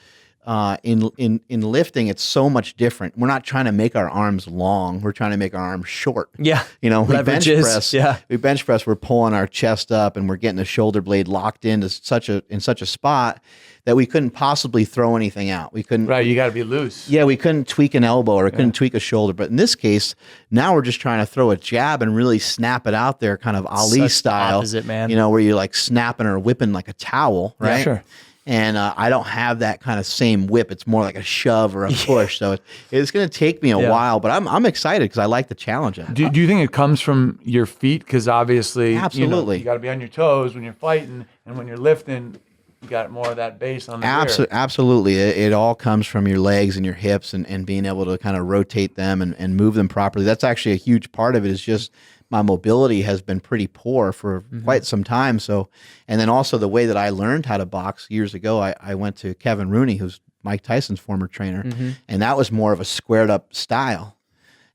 in lifting it's so much different. We're not trying to make our arms long; we're trying to make our arms short. Yeah, we bench press. Yeah, we bench press. We're pulling our chest up and we're getting the shoulder blade locked into such a spot that we couldn't possibly throw anything out. We couldn't. Right, you got to be loose. Yeah, we couldn't tweak an elbow or couldn't tweak a shoulder. But in this case, now we're just trying to throw a jab and really snap it out there, kind of Ali style. Opposite, man. Where you're like snapping or whipping like a towel, right? Yeah, sure. And I don't have that kind of same whip. It's more like a shove or a push. So it's going to take me a while, but I'm excited because I like the challenge of it. Do you think it comes from your feet? Because obviously, absolutely, you got to be on your toes when you're fighting, and when you're lifting, you got more of that base on the rear. Absolutely. It all comes from your legs and your hips and being able to kind of rotate them and move them properly. That's actually a huge part of it, is just my mobility has been pretty poor for quite some time. So, and then also the way that I learned how to box years ago, I went to Kevin Rooney, who's Mike Tyson's former trainer, and that was more of a squared up style.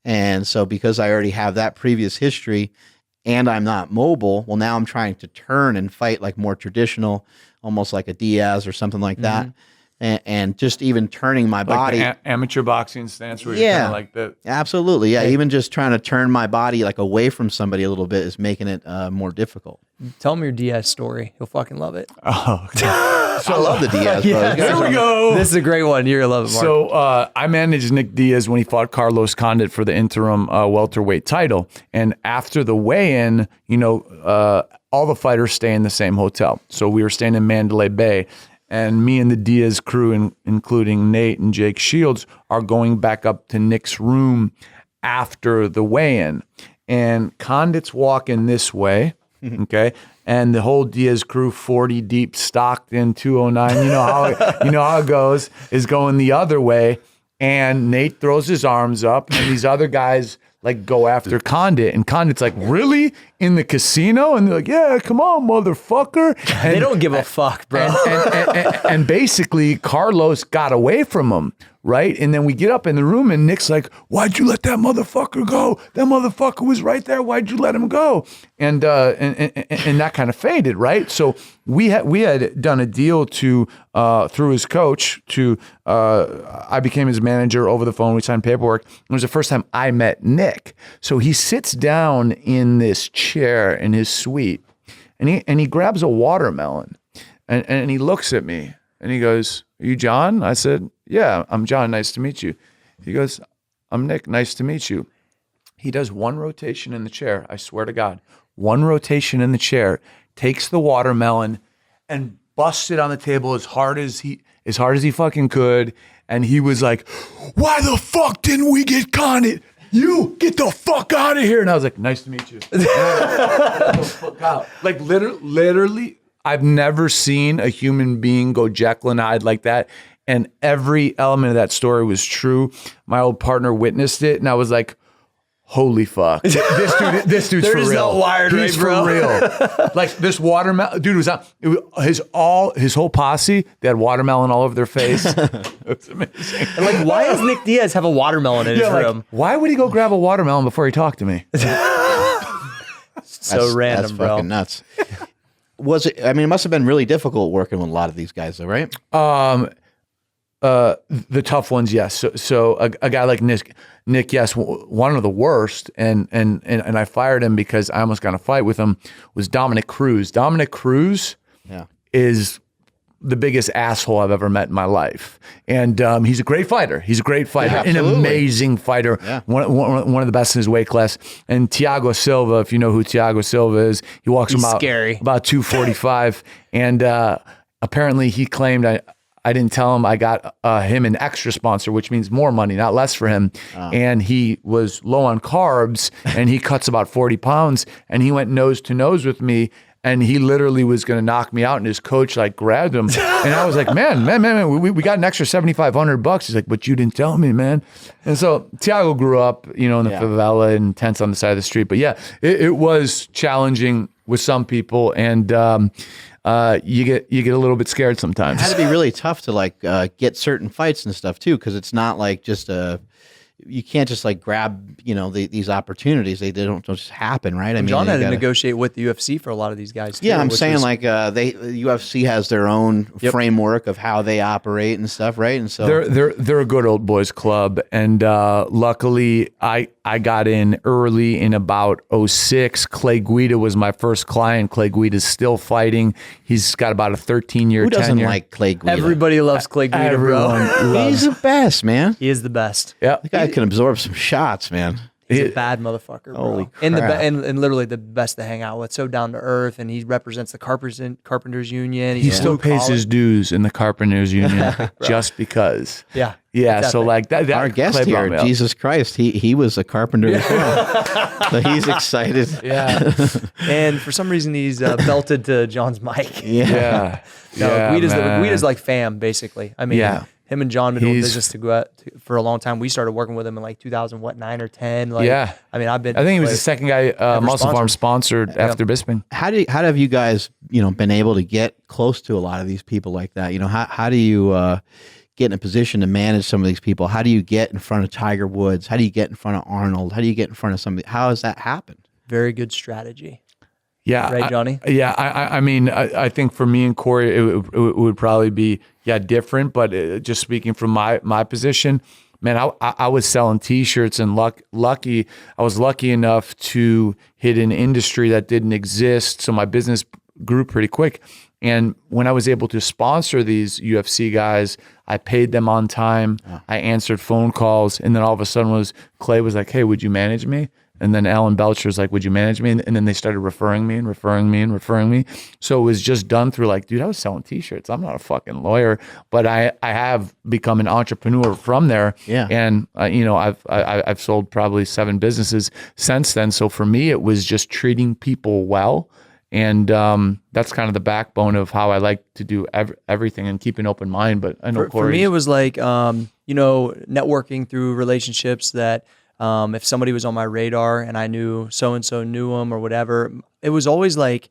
And so because I already have that previous history and I'm not mobile, well, now I'm trying to turn and fight like more traditional, almost like a Diaz or something like that. And just even turning my body. Like amateur boxing stance where you're kind of like that. Absolutely. Yeah. Even just trying to turn my body like away from somebody a little bit is making it more difficult. Tell him your Diaz story. He'll fucking love it. Oh, okay. So I love the Diaz brothers. Here we go. This is a great one. You're going to love it, Mark. So I managed Nick Diaz when he fought Carlos Condit for the interim welterweight title. And after the weigh-in, all the fighters stay in the same hotel. So we were staying in Mandalay Bay. And me and the Diaz crew, including Nate and Jake Shields, are going back up to Nick's room after the weigh-in. And Condit's walking this way, okay? And the whole Diaz crew, 40 deep, stocked in 209, you know how it goes, is going the other way. And Nate throws his arms up, and these other guys like go after Condit, and Condit's like, really, in the casino? And they're like, yeah, come on, motherfucker. And they don't give a fuck, bro. and basically Carlos got away from him, right? And then we get up in the room and Nick's like, why'd you let that motherfucker go? That motherfucker was right there. Why'd you let him go? And that kind of faded, right? So we had done a deal to through his coach to I became his manager over the phone. We signed paperwork. It was the first time I met Nick. So he sits down in this chair in his suite, and he grabs a watermelon, and he looks at me and he goes, "Are you John?" I said, "Yeah, I'm John. Nice to meet you." He goes, "I'm Nick. Nice to meet you." He does one rotation in the chair. I swear to God, one rotation in the chair, takes the watermelon and busts it on the table as hard as he fucking could. And he was like, "Why the fuck didn't we get Condit? You get the fuck out of here." And I was like, "Nice to meet you." Like literally, I've never seen a human being go Jekyll and Hyde like that. And every element of that story was true. My old partner witnessed it, and I was like, holy fuck. This dude's for real. Not wired, He's right, bro? for real. Like this watermelon dude was out. His whole posse, they had watermelon all over their face. It was amazing. And like, why does Nick Diaz have a watermelon in his room? Why would he go grab a watermelon before he talked to me? So random, that's bro. fucking nuts. Was it? I mean, it must have been really difficult working with a lot of these guys, though, right? The tough ones, yes. So a guy like Nick, yes, one of the worst, and I fired him because I almost got in a fight with him, was Dominic Cruz. Dominic Cruz is the biggest asshole I've ever met in my life. And he's a great fighter. Yeah, an amazing fighter, one of the best in his weight class. And Thiago Silva, if you know who Thiago Silva is, he walks about 245. And apparently he claimed I didn't tell him I got him an extra sponsor, which means more money, not less for him. And he was low on carbs, and he cuts about 40 pounds, and he went nose to nose with me, and he literally was going to knock me out, and his coach like grabbed him. And I was like, man, we got an extra $7,500. He's like, but you didn't tell me, man. And so Thiago grew up, in the favela and tents on the side of the street. But yeah, it was challenging with some people, and you get a little bit scared sometimes. It had to be really tough to like get certain fights and stuff too, because it's not like just you can't just like grab these opportunities. They don't just happen, right? I mean, John had to negotiate with the UFC for a lot of these guys too. Yeah, I'm saying like the UFC has their own framework of how they operate and stuff, right? And so they're a good old boys club, and luckily I got in early in about 2006. Clay Guida was my first client. Clay Guida's still fighting. He's got about a 13-year tenure. Who doesn't like Clay Guida? Everybody loves Clay Guida, bro. He's the best, man. He is the best. Yeah, the guy can absorb some shots, man. He's a bad motherfucker, bro. Holy crap. And literally the best to hang out with. So down to earth, and he represents the Carpenters Union. He still pays his dues in the Carpenters Union just because. Yeah. Yeah, so like that our guest here, Jesus Christ, he was a carpenter as well. So he's excited. Yeah. And for some reason he's belted to John's mic. Yeah. Guida's like fam, basically. I mean, him and John been doing business for a long time. We started working with him in like 2009 or 10. Like, I mean, I think he was the second guy MusclePharm sponsored after Bisping. How have you guys, been able to get close to a lot of these people like that? How do you get in a position to manage some of these people? How do you get in front of Tiger Woods? How do you get in front of Arnold? How do you get in front of somebody? How has that happened? Very good strategy. Yeah. Right, Johnny? I mean, I think for me and Cory, it would probably be, different. But just speaking from my position, man, I was selling T-shirts, and I was lucky enough to hit an industry that didn't exist. So my business grew pretty quick. And when I was able to sponsor these UFC guys, I paid them on time. I answered phone calls. And then all of a sudden Clay was like, hey, would you manage me? And then Alan Belcher was like, would you manage me? And then they started referring me. So it was just done through like, dude, I was selling T-shirts. I'm not a fucking lawyer, but I have become an entrepreneur from there. Yeah. And I've sold probably 7 businesses since then. So for me, it was just treating people well. And that's kind of the backbone of how I like to do everything, and keep an open mind. But I know for me, it was like, networking through relationships that If somebody was on my radar and I knew so-and-so knew them or whatever, it was always like,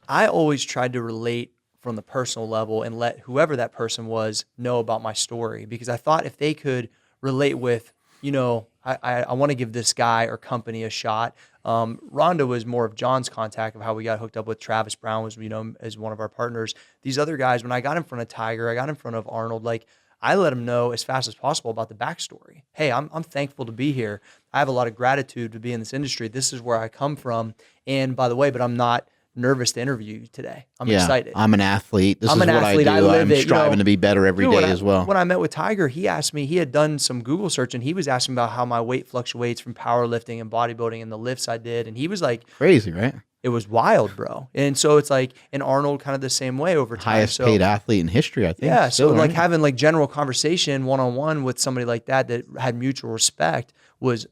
I always tried to relate from the personal level and let whoever that person was know about my story, because I thought if they could relate with, I want to give this guy or company a shot. Ronda was more of John's contact of how we got hooked up with. Travis Brown was, as one of our partners. These other guys, when I got in front of Tiger, I got in front of Arnold, like I let them know as fast as possible about the backstory. Hey, I'm thankful to be here. I have a lot of gratitude to be in this industry. This is where I come from. And by the way, but I'm not nervous to interview you today. I'm excited. I'm an athlete. This I'm is an what athlete. I do. I live I'm striving to be better every day as well. When I met with Tiger, he asked me, he had done some Google search and he was asking about how my weight fluctuates from powerlifting and bodybuilding and the lifts I did. And he was like, crazy, right? It was wild, bro. And so it's like, and Arnold kind of the same way over time. Highest paid athlete in history, I think. Yeah. Still, So like right? having like general conversation one-on-one with somebody like that had mutual respect was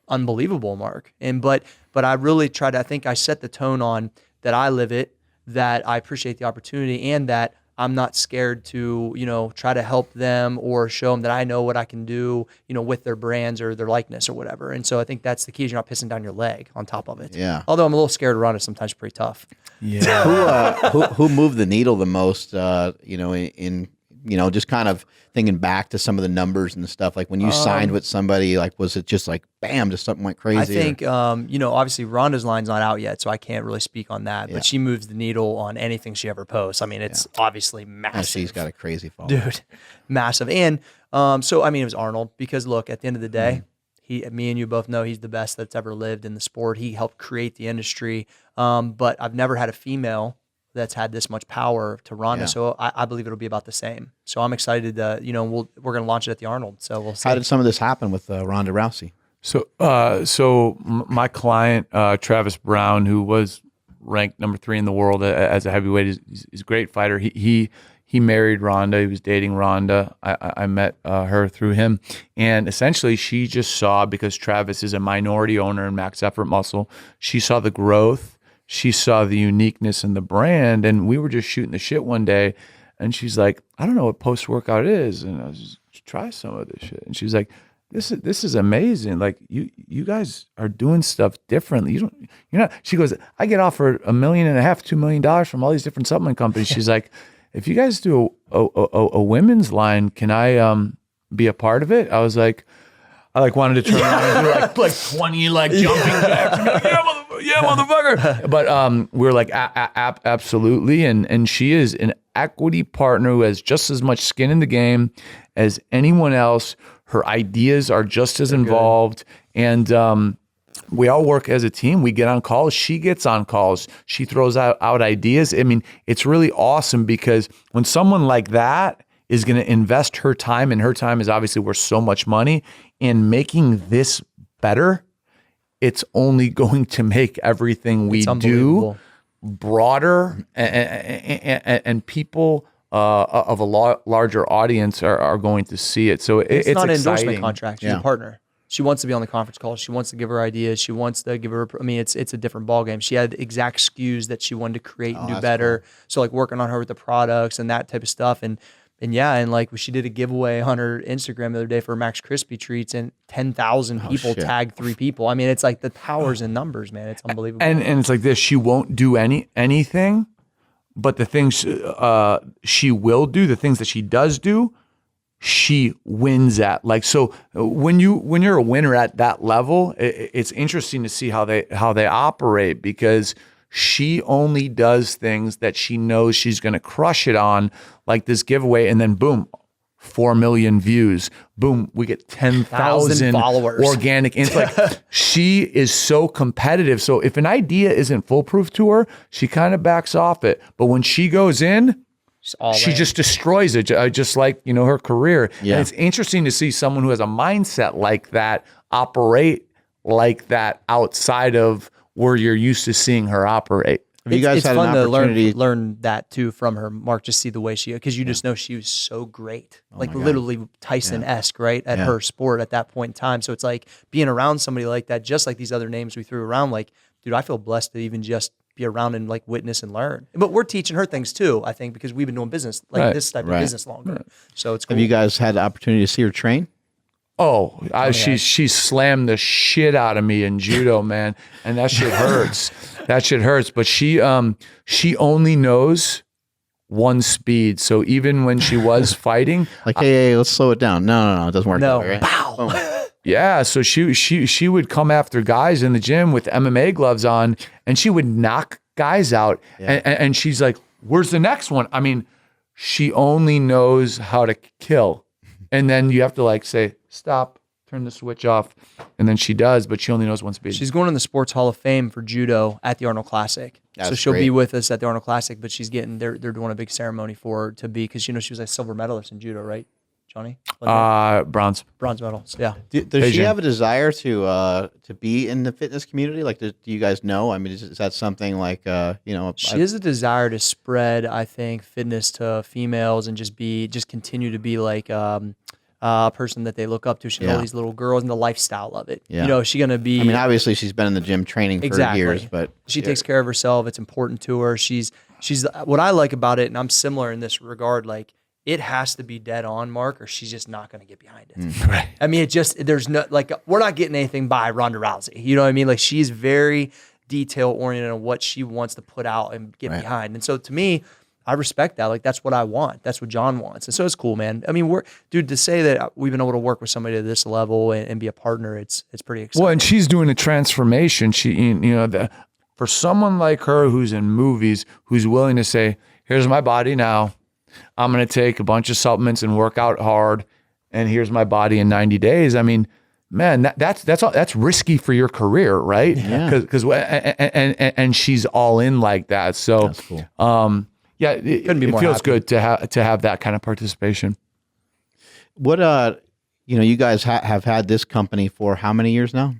unbelievable, Mark. But I really tried to, I think I set the tone on that I live it, that I appreciate the opportunity, and that I'm not scared to, try to help them or show them that I know what I can do, with their brands or their likeness or whatever. And so I think that's the key, is you're not pissing down your leg on top of it. Yeah. Although I'm a little scared around it, sometimes pretty tough. Yeah. Who moved the needle the most, in just kind of thinking back to some of the numbers and stuff, like when you signed with somebody, like, was it just like, bam, just something went crazy? I think, obviously Ronda's line's not out yet, so I can't really speak on that, but she moves the needle on anything she ever posts. I mean, it's obviously massive. She's got a crazy following. Dude, massive. And so, I mean, it was Arnold, because look, at the end of the day, me and you both know he's the best that's ever lived in the sport. He helped create the industry. But I've never had a female that's had this much power to Ronda. Yeah. So I believe it'll be about the same. So I'm excited to, we're going to launch it at the Arnold. So we'll see. How did some of this happen with Ronda Rousey? So my client, Travis Brown, who was ranked number 3 in the world as a heavyweight, is a great fighter. He married Ronda. He was dating Ronda. I met her through him, and essentially she just saw, because Travis is a minority owner in Max Effort Muscle, she saw the growth. She saw the uniqueness in the brand, and we were just shooting the shit one day, and she's like, I don't know what post-workout is, and I was just, try some of this shit. And she's like, this is amazing. Like, you guys are doing stuff differently. You're not. She goes, I get offered $1.5 million, $2 million from all these different supplement companies. She's like, if you guys do a women's line, can I be a part of it? I was like, I wanted to turn around and do like 20 jumping jacks. Yeah, motherfucker. But we're like, absolutely. And she is an equity partner who has just as much skin in the game as anyone else. Her ideas are just as involved. And we all work as a team. We get on calls. She gets on calls. She throws out ideas. I mean, it's really awesome, because when someone like that is going to invest her time, and her time is obviously worth so much money, in making this better, it's only going to make everything we do broader, and people of a larger audience are going to see it. So it's not an exciting. endorsement contract. She's a partner. She wants to be on the conference call. She wants to give her ideas. She wants to give her, I mean, it's a different ballgame. She had exact SKUs that she wanted to create and do better. Cool. So like working on her with the products and that type of stuff. And like she did a giveaway on her Instagram the other day for Max Crispy Treats, and 10,000 people tagged 3 people. I mean, it's like the powers in numbers, man. It's unbelievable. And it's like this, she won't do anything, but the things she will do, the things that she does do, she wins at. Like, so when you're a winner at that level, it's interesting to see how they operate, because she only does things that she knows she's going to crush it on, like this giveaway, and then boom, 4 million views. Boom, we get 10,000 followers. Organic. And it's like, she is so competitive. So if an idea isn't foolproof to her, she kind of backs off it. But when she goes in, she just destroys it, just like, her career. Yeah. And it's interesting to see someone who has a mindset like that operate like that outside of where you're used to seeing her operate. You guys it's had fun an opportunity to learn that too from her, Mark. Just see the way she, because you just know she was so great, like literally Tyson-esque, right, at her sport at that point in time. So it's like being around somebody like that, just like these other names we threw around. Like, dude, I feel blessed to even just be around and like witness and learn. But we're teaching her things too, I think, because we've been doing business like this type of business longer. So it's cool. Have you guys had the opportunity to see her train? She slammed the shit out of me in judo, man, and that shit hurts. That shit hurts. But she only knows one speed. So even when she was fighting, like, hey, let's slow it down. No, it doesn't work that way, right? Pow. Boom. Yeah, so she would come after guys in the gym with MMA gloves on, and she would knock guys out. Yeah. And she's like, "Where's the next one?" I mean, she only knows how to kill, and then you have to like say, "Stop, turn the switch off," and then she does, but she only knows one speed. She's going in the Sports Hall of Fame for judo at the Arnold Classic. That's so she'll great. be with us at the Arnold Classic, but they're doing a big ceremony for her to be, because she was a silver medalist in judo, right, Johnny? Bronze medal. So, yeah. Does she have a desire to be in the fitness community? Like, do you guys know? I mean, is that something like She has a desire to spread, I think, fitness to females and just continue to be like a person that they look up to. She knows all these little girls and the lifestyle of it. Yeah. She's gonna be. I mean, obviously she's been in the gym training for years, but she takes care of herself. It's important to her. She's what I like about it, and I'm similar in this regard. Like, it has to be dead on, Mark, or she's just not going to get behind it. Right. I mean, there's no, like, we're not getting anything by Ronda Rousey. You know what I mean? Like, she's very detail oriented on what she wants to put out and get behind. And so to me, I respect that. Like, that's what I want. That's what John wants. And so it's cool, man. I mean, to say that we've been able to work with somebody at this level and be a partner, it's pretty exciting. Well, and she's doing a transformation. For someone like her who's in movies, who's willing to say, "Here's my body now. I'm going to take a bunch of supplements and work out hard, and here's my body in 90 days." I mean, man, that's risky for your career, right? Yeah. And she's all in like that. So, that's cool. It feels good to have that kind of participation. What you guys have had this company for how many years now?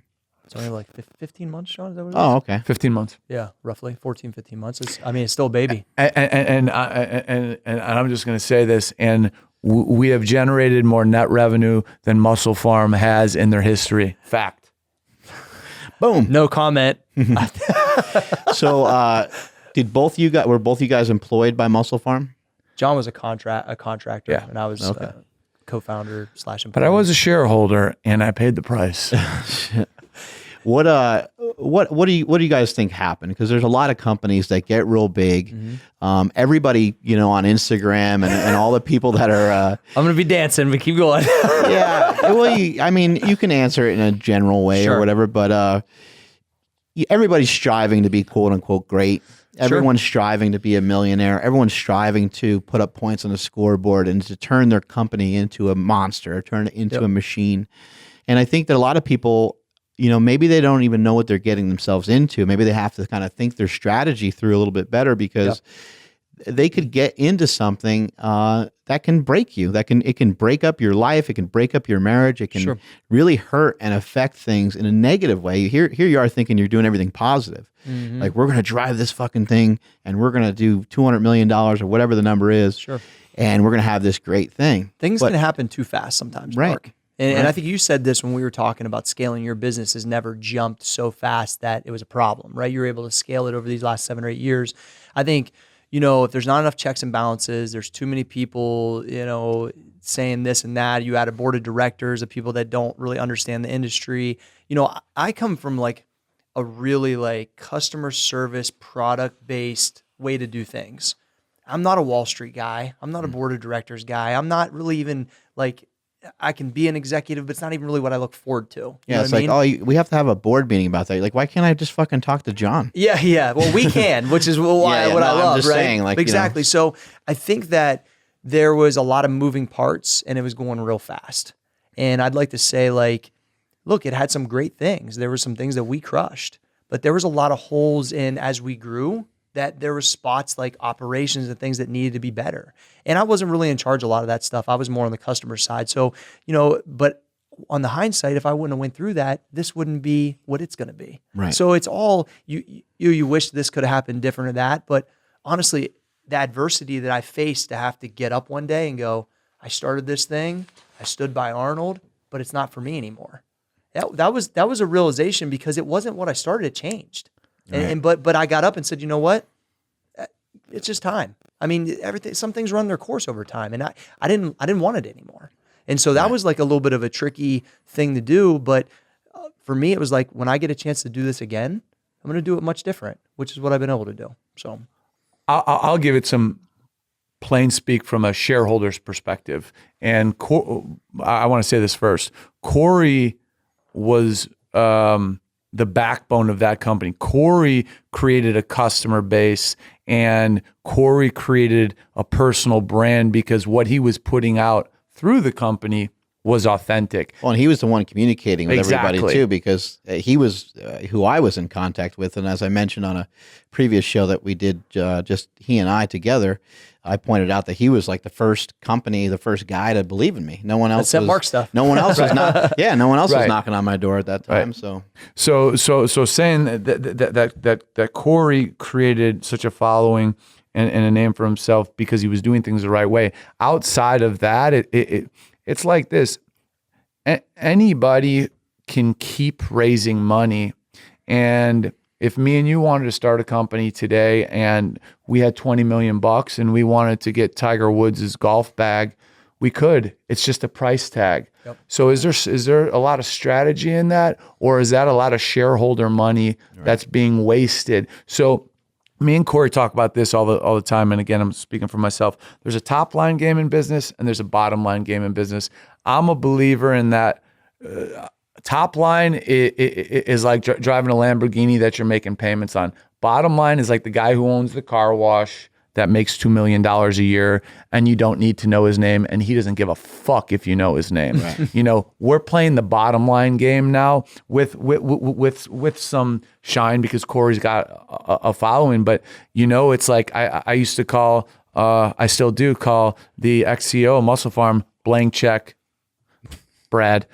It's only like 15 months, Sean. Is that what it is? Oh, okay. 15 months. Yeah, roughly 14, 15 months. It's still a baby. And I'm just going to say this, and we have generated more net revenue than MusclePharm has in their history. Fact. Boom. No comment. So, were both you guys employed by MusclePharm? John was a contractor, Yeah. and I was co-founder / employee. But I was a shareholder, and I paid the price. What do you guys think happened? Because there's a lot of companies that get real big. Mm-hmm. Everybody, on Instagram and all the people that are. I'm gonna be dancing, but keep going. Yeah. Well, you can answer it in a general way or whatever, but everybody's striving to be quote unquote great. Everyone's striving to be a millionaire. Everyone's striving to put up points on the scoreboard and to turn their company into a monster, turn it into a machine. And I think that a lot of people, maybe they don't even know what they're getting themselves into. Maybe they have to kind of think their strategy through a little bit better, because they could get into something that can break you. It can break up your life. It can break up your marriage. It can really hurt and affect things in a negative way. Here you are thinking you're doing everything positive. Mm-hmm. Like, we're going to drive this fucking thing, and we're going to do $200 million or whatever the number is. Sure. And we're going to have this great thing. Things can happen too fast sometimes, Mark. And I think you said this when we were talking about scaling your business has never jumped so fast that it was a problem, right? You were able to scale it over these last 7 or 8 years. I think, if there's not enough checks and balances, there's too many people, saying this and that. You add a board of directors of people that don't really understand the industry. I come from like a really like customer service, product-based way to do things. I'm not a Wall Street guy. I'm not a board of directors guy. I'm not really even like, I can be an executive, but it's not even really what I look forward to. You know it's what I mean? we have to have a board meeting about that. You're like, why can't I just fucking talk to John? Yeah. Well, we can, which is what I love, I'm just right? saying, like, exactly. So I think that there was a lot of moving parts, and it was going real fast. And I'd like to say, like, look, it had some great things. There were some things that we crushed, but there was a lot of holes in as we grew, that there were spots like operations and things that needed to be better. And I wasn't really in charge of a lot of that stuff. I was more on the customer side. So, but on the hindsight, if I wouldn't have went through that, this wouldn't be what it's going to be. Right. So it's all, you wish this could have happened different or that. But honestly, the adversity that I faced to have to get up one day and go, I started this thing, I stood by Arnold, but it's not for me anymore. That was a realization, because it wasn't what I started, it changed. Right. But I got up and said, you know what? It's just time. I mean, some things run their course over time, and I didn't want it anymore. And so that was like a little bit of a tricky thing to do. But for me, it was like, when I get a chance to do this again, I'm going to do it much different, which is what I've been able to do. So I'll give it some plain speak from a shareholder's perspective. And I want to say this first. Cory was the backbone of that company. Cory created a customer base, and Cory created a personal brand because what he was putting out through the company was authentic. Well, and he was the one communicating with Exactly. everybody too, because he was who I was in contact with. And as I mentioned on a previous show that we did, just he and I together, I pointed out that he was like the first company, the first guy to believe in me. No one else sent was, Mark stuff. No one else was not. Yeah, no one else was Right. knocking on my door at that time. Right. So So saying that Cory created such a following and a name for himself because he was doing things the right way. Outside of that, it's like this. Anybody can keep raising money, and if me and you wanted to start a company today and we had $20 million and we wanted to get Tiger Woods' golf bag, we could. It's just a price tag. Yep. So is there a lot of strategy in that, or is that a lot of shareholder money that's being wasted? So me and Cory talk about this all the time, and again, I'm speaking for myself. There's a top line game in business, and there's a bottom line game in business. I'm a believer in that. Top line is like driving a Lamborghini that you're making payments on. Bottom line is like the guy who owns the car wash that makes $2 million a year, and you don't need to know his name, and he doesn't give a fuck if you know his name. Right. You know, we're playing the bottom line game now with some shine because Cory's got a following. But you know, it's like I used to call, I still do call the ex-CEO of MusclePharm blank check Brad,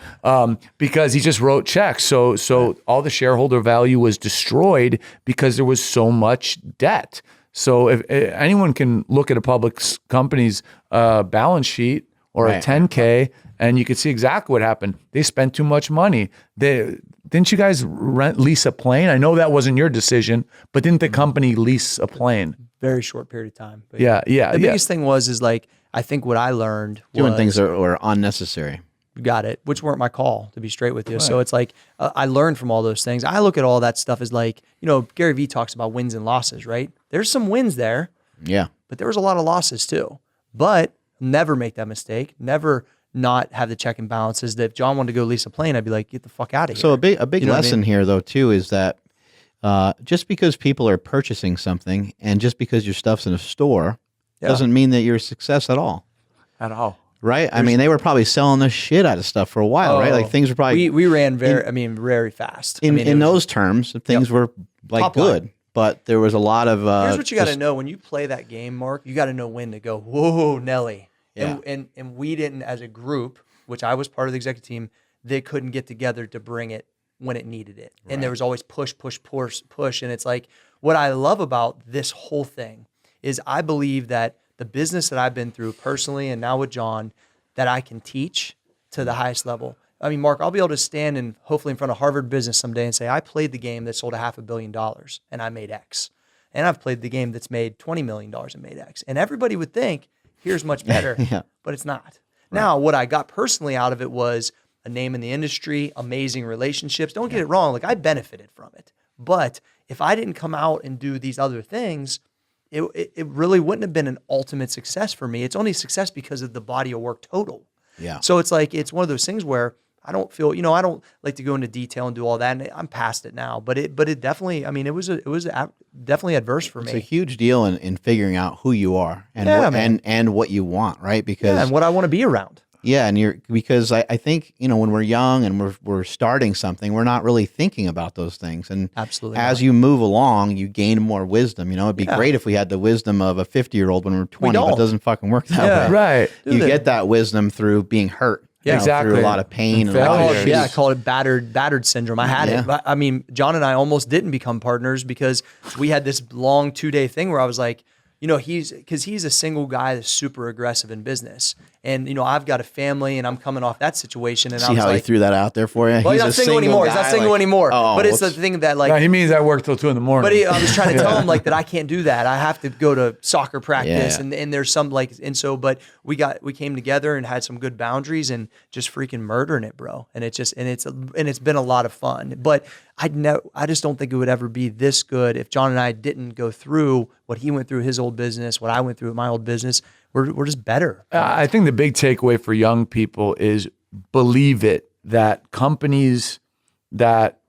because he just wrote checks. So all the shareholder value was destroyed because there was so much debt. So if anyone can look at a public company's balance sheet or a 10K, and you can see exactly what happened. They spent too much money. Didn't you guys lease a plane? I know that wasn't your decision, but didn't the company lease a plane? very short period of time. But Yeah. The biggest thing is like, I think what I learned doing was, things that were unnecessary. got it, which weren't my call, to be straight with you. Right. So it's like, I learned from all those things. I look at all that stuff as like, Gary Vee talks about wins and losses, right? There's some wins there. Yeah. But there was a lot of losses too. But never make that mistake. Never not have the check and balances that if John wanted to go lease a plane, I'd be like, get the fuck out of here. So a big lesson here though too is that just because people are purchasing something and just because your stuff's in a store doesn't mean that you're a success at all. At all. Right? I mean, they were probably selling the shit out of stuff for a while, right? Like things were probably... We ran very fast. In those terms, things were like Top good, line. But there was a lot of... Here's what you got to know. When you play that game, Mark, you got to know when to go, whoa, Nelly. Yeah. And we didn't, as a group, which I was part of the executive team, they couldn't get together to bring it when it needed it. Right. And there was always push. And it's like, what I love about this whole thing is I believe that the business that I've been through personally and now with John, that I can teach to the highest level. I mean, Mark, I'll be able to stand and hopefully in front of Harvard Business someday and say, I played the game that sold $500 million and I made X. And I've played the game that's made $20 million and made X. And everybody would think, here's much better, but it's not. Right. Now, what I got personally out of it was a name in the industry, amazing relationships. Don't get it wrong. Like, I benefited from it. But if I didn't come out and do these other things, it really wouldn't have been an ultimate success for me. It's only a success because of the body of work total. Yeah. So it's like, it's one of those things where I don't feel, I don't like to go into detail and do all that. And I'm past it now, but it definitely, it was definitely adverse for me. It's a huge deal in figuring out who you are and what you want, right? Because and what I want to be around. Yeah. And because I think, when we're young and we're starting something, we're not really thinking about those things. And absolutely as you move along, you gain more wisdom. It'd be great if we had the wisdom of a 50-year-old when we're 20, but it doesn't fucking work that way. Right. You get that wisdom through being hurt. Exactly. Through a lot of pain and a lot of I call it battered syndrome. I had it. I mean, John and I almost didn't become partners because we had this long 2-day thing where I was like, he's a single guy that's super aggressive in business. And, you know, I've got a family and I'm coming off that situation. And I See was how like, he threw that out there for you? well, he's not single anymore. He's not single anymore. Oh, but it's the thing that like, No, he means I work till 2 a.m. but I was trying to tell him like that I can't do that. I have to go to soccer practice and there's some like, and so, but we came together and had some good boundaries and just freaking murdering it, bro. And it's been a lot of fun, but I just don't think it would ever be this good if John and I didn't go through what he went through his old business, what I went through with my old business. We're just better. I think the big takeaway for young people is believe it, that companies that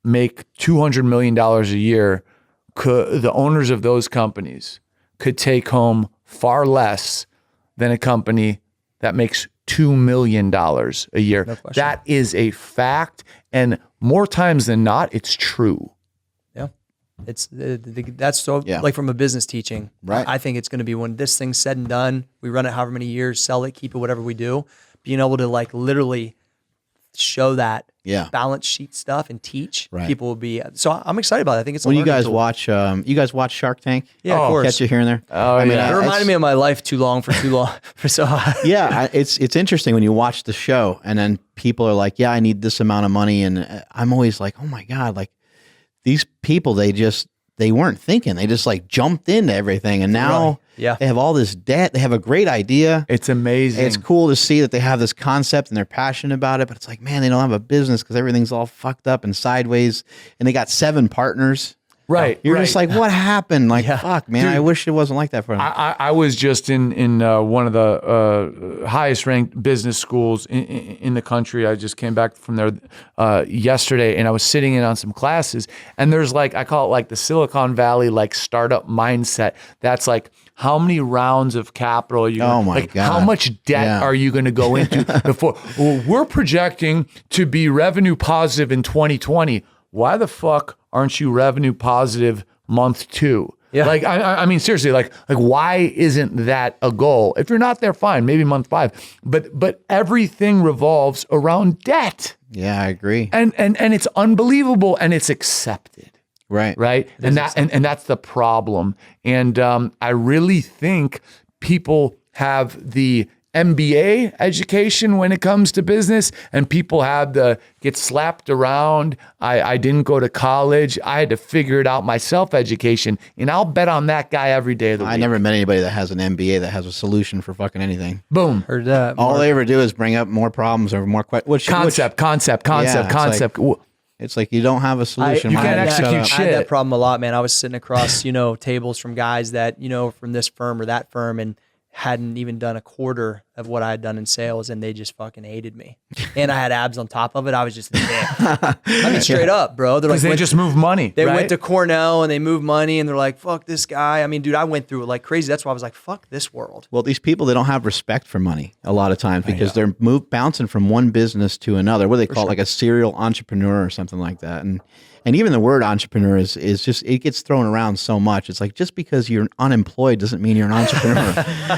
make $200 million a year, the owners of those companies could take home far less than a company that makes $2 million a year. No question. That is a fact. And more times than not, it's true. Yeah. It's that's so like from a business teaching, right? I think it's going to be when this thing's said and done, we run it however many years, sell it, keep it, whatever we do, being able to like literally show that balance sheet stuff and teach people will be. So I'm excited about it. I think it's a when you guys tool. watch, Shark Tank? Yeah, of course. Catch you here and there. Oh, it reminded me of my life too long. It's interesting when you watch the show and then people are like, yeah, I need this amount of money. And I'm always like, oh my God, like these people, they weren't thinking. They just like jumped into everything. And now they have all this debt. They have a great idea. It's amazing. It's cool to see that they have this concept and they're passionate about it. But it's like, man, they don't have a business because everything's all fucked up and sideways. And they got 7 partners. Right. You're just like, what happened? Like, fuck, man, dude, I wish it wasn't like that for them. I was just in one of the highest ranked business schools in the country. I just came back from there yesterday, and I was sitting in on some classes, and there's like, I call it like the Silicon Valley like startup mindset. That's like, how many rounds of capital are you God. How much debt are you going to go into before? Well, we're projecting to be revenue positive in 2020. Why the fuck aren't you revenue positive month 2? Yeah. Like, I mean, seriously, like why isn't that a goal? If you're not there, fine, maybe month 5. But everything revolves around debt. Yeah, I agree. And it's unbelievable, and it's accepted. Right. Right. And that's the problem. And I really think people have the MBA education when it comes to business, and people have the get slapped around. I didn't go to college. I had to figure it out myself education, and I'll bet on that guy every day of the week. I never met anybody that has an MBA that has a solution for fucking anything. Boom. Heard that. All they ever do is bring up more problems or more questions. Concept. It's like you don't have a solution. You can't execute shit. I had that problem a lot, man. I was sitting across, tables from guys that, from this firm or that firm, and hadn't even done a quarter of what I had done in sales, and they just fucking hated me. And I had abs on top of it. I was just, I mean, straight up, bro. They're like, they just move money. They went to Cornell and they moved money, and they're like, fuck this guy. I mean, dude, I went through it like crazy. That's why I was like, fuck this world. Well, these people, they don't have respect for money a lot of times because they're bouncing from one business to another. What do they call it? Like a serial entrepreneur or something like that. And even the word entrepreneur is just, it gets thrown around so much. It's like, just because you're unemployed doesn't mean you're an entrepreneur.